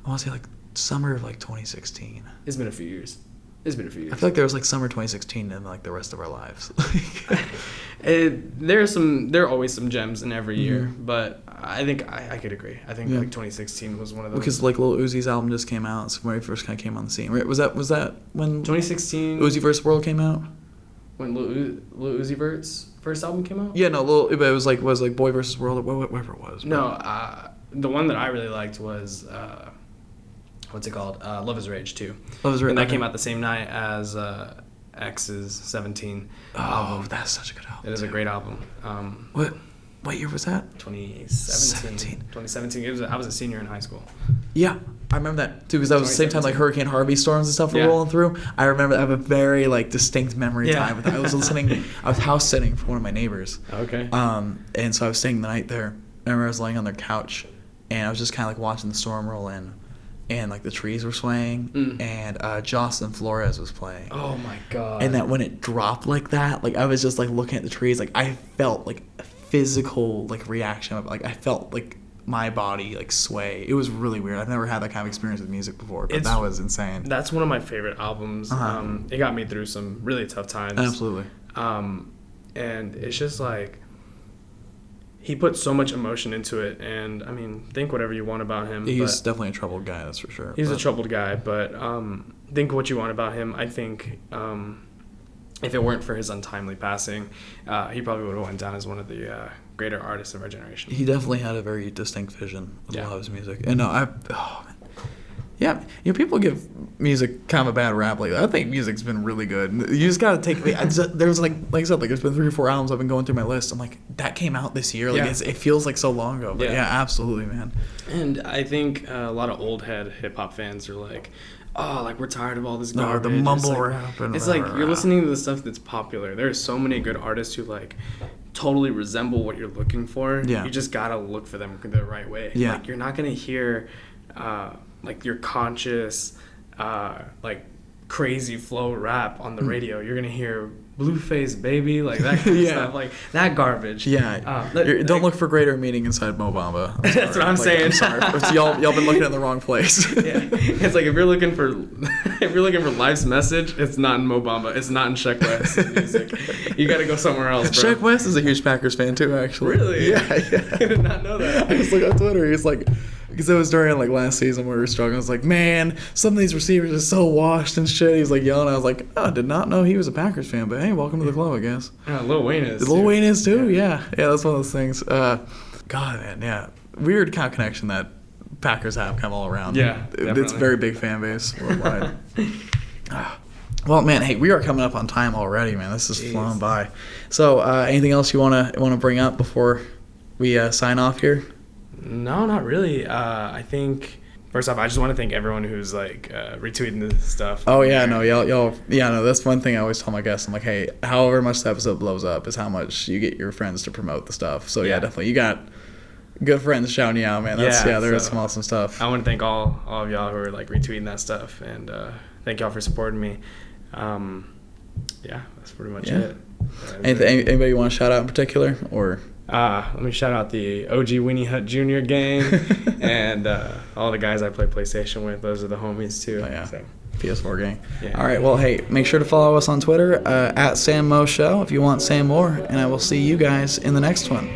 I want to say like summer of like 2016. It's been a few years. I feel like there was like summer 2016 and like the rest of our lives. There are always some gems in every year, but I think I could agree. I think Yeah. like 2016 was one of those. Because like Lil Uzi's album just came out, so when he first kind of came on the scene. Right? Was that when 2016 Uzi vs. World came out? when Lil Uzi Vert's first album came out. Yeah, no, it was like Boy vs. World or whatever it was. No, the one that I really liked was what's it called? Love Is Rage 2. Love Is Rage, And that okay. came out the same night as X's 17 Oh, album. that's such a good album. It is a great album. What year was that? 2017. 2017. I was a senior in high school. Yeah, I remember that too because that was the same time like Hurricane Harvey storms and stuff were Yeah. rolling through. I remember I have a very like distinct memory Yeah. time with that. I was house sitting for one of my neighbors. Okay. And so I was staying the night there. I remember I was laying on their couch, and I was just kind of like watching the storm roll in, and like the trees were swaying, and Jocelyn Flores was playing. Oh my god. And that when it dropped like that, like I was just like looking at the trees, like I felt like a physical like reaction of like I felt like my body like sway. It was really weird. I've never had that kind of experience with music before, but that was insane. That's one of my favorite albums. Uh-huh. It got me through some really tough times. Absolutely. And it's just like he put so much emotion into it, and I mean, think whatever you want about him. He's but definitely a troubled guy, that's for sure. he's a troubled guy, but think what you want about him. I think if it weren't for his untimely passing, he probably would have went down as one of the greater artists of our generation. He definitely had a very distinct vision with a Yeah. lot of his music. And man. Yeah, people give music kind of a bad rap lately. I think music's been really good. You just gotta take. There's like I said, like there's been 3 or 4 albums I've been going through my list. I'm like, that came out this year. Like Yeah. it feels like so long ago. But Yeah. yeah, absolutely, man. And I think a lot of old head hip hop fans are like, oh, like we're tired of all this No, garbage. the mumble It's like, rap and it's like whatever. you're listening to the stuff that's popular. There are so many good artists who like totally resemble what you're looking for. Yeah. You just gotta look for them the right way. Yeah. Like you're not gonna hear like your conscious like crazy flow rap on the radio. You're gonna hear Blueface Baby, like that kind of Yeah. stuff, like that garbage. Yeah, Like- don't look for greater meaning inside Mo Bamba. That's what I'm saying. I'm sorry, It's y'all been looking in the wrong place. Yeah, it's like if you're looking for life's message, it's not in Mo Bamba, it's not in Sheck West's music. You got to go somewhere else, bro. Sheck West is a huge Packers fan too, actually. Really? Yeah. I did not know that. I just looked on Twitter. He's like, because it was during like last season where we were struggling. I was like, man, some of these receivers are so washed and shit. He's like yelling. I was like, oh, I did not know he was a Packers fan, but hey, welcome to the club, I guess. Lil Wayne is. Lil too. Wayne is too. Yeah, that's one of those things. God, man, yeah, weird kind of connection that Packers have kind of all around. Yeah, It's definitely. a very big fan base worldwide. Well, man, hey, we are coming up on time already, man. This is flown by. So, anything else you wanna bring up before we sign off here? No, not really. I think first off, I just want to thank everyone who's like retweeting this stuff. Oh yeah, no, y'all, yeah, no. That's one thing I always tell my guests. I'm like, hey, however much the episode blows up is how much you get your friends to promote the stuff. So yeah, definitely, you got good friends shouting you out, man. That's there is some awesome stuff. I want to thank all of y'all who are like retweeting that stuff, and thank y'all for supporting me. That's pretty much it. Anybody you want to shout out in particular, or? Let me shout out the OG Winnie Hut Jr. gang and all the guys I play PlayStation with. Those are the homies too. Oh, yeah. So. PS4 gang. Yeah. All right. Well, hey, make sure to follow us on Twitter at Sam Mo Show if you want Sam more, and I will see you guys in the next one.